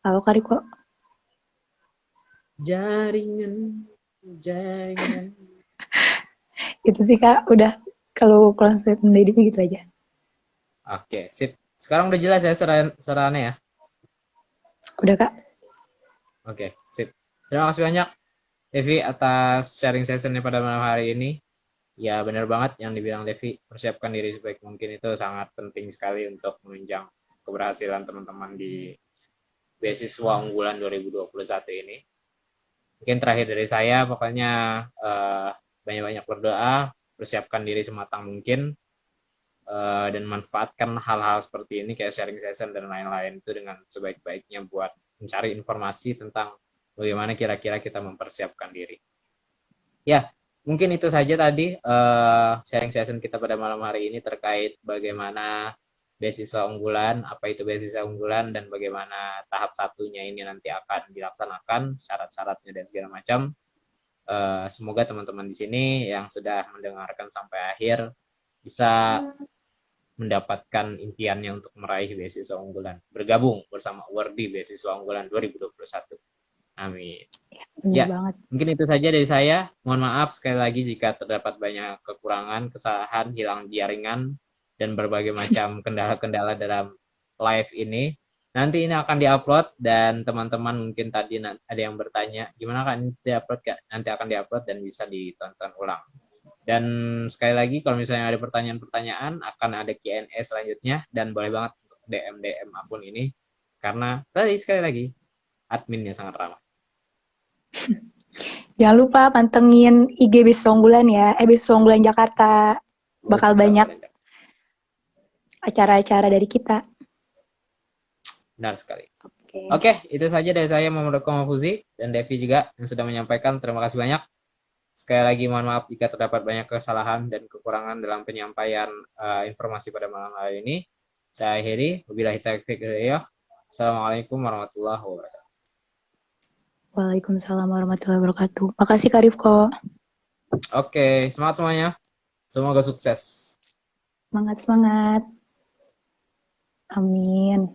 Halo Kariko. Jaringan, jaringan. Itu sih Kak, udah kalau konsep mendidik gitu aja. Oke, sip. Sekarang udah jelas ya sarannya ya? Udah Kak. Oke, sip. Terima kasih banyak, Devi, atas sharing sessionnya pada malam hari ini. Ya, benar banget yang dibilang Devi. Persiapkan diri sebaik mungkin itu sangat penting sekali untuk menunjang keberhasilan teman-teman di beasiswa unggulan 2021 ini. Mungkin terakhir dari saya, pokoknya banyak-banyak berdoa, persiapkan diri sematang mungkin, dan manfaatkan hal-hal seperti ini kayak sharing session dan lain-lain itu dengan sebaik-baiknya buat mencari informasi tentang bagaimana kira-kira kita mempersiapkan diri. Ya, mungkin itu saja tadi sharing session kita pada malam hari ini terkait bagaimana beasiswa unggulan, apa itu beasiswa unggulan, dan bagaimana tahap satunya ini nanti akan dilaksanakan, syarat-syaratnya dan segala macam. Semoga teman-teman di sini yang sudah mendengarkan sampai akhir bisa mendapatkan impiannya untuk meraih beasiswa unggulan. Bergabung bersama Wardi Beasiswa Unggulan 2021. Amin. Bener Ya, banget. mungkin itu saja dari saya. Mohon maaf sekali lagi jika terdapat banyak kekurangan, kesalahan, hilang jaringan, dan berbagai macam kendala-kendala dalam live ini. Nanti ini akan diupload dan teman-teman mungkin tadi ada yang bertanya, gimana kan ini diupload? Nanti akan diupload dan bisa ditonton ulang. Dan sekali lagi kalau misalnya ada pertanyaan-pertanyaan akan ada Q&A selanjutnya dan boleh banget untuk DM akun ini karena tadi sekali lagi adminnya sangat ramah. Jangan lupa pantengin IG Beasiswa Unggulan ya, Beasiswa Unggulan Jakarta. Bakal banyak acara-acara dari kita. Benar sekali. Oke. Oke, itu saja dari saya Muhammad Fuzi dan Devi juga yang sudah menyampaikan. Terima kasih banyak. Sekali lagi mohon maaf jika terdapat banyak kesalahan dan kekurangan dalam penyampaian informasi pada malam hari ini. Saya akhiri. Wabillahi taufiq wal hidayah. Assalamualaikum warahmatullahi wabarakatuh. Waalaikumsalam warahmatullahi wabarakatuh. Makasih Kak Rifko. Oke, semangat semuanya. Semoga sukses. Semangat, semangat. Amin.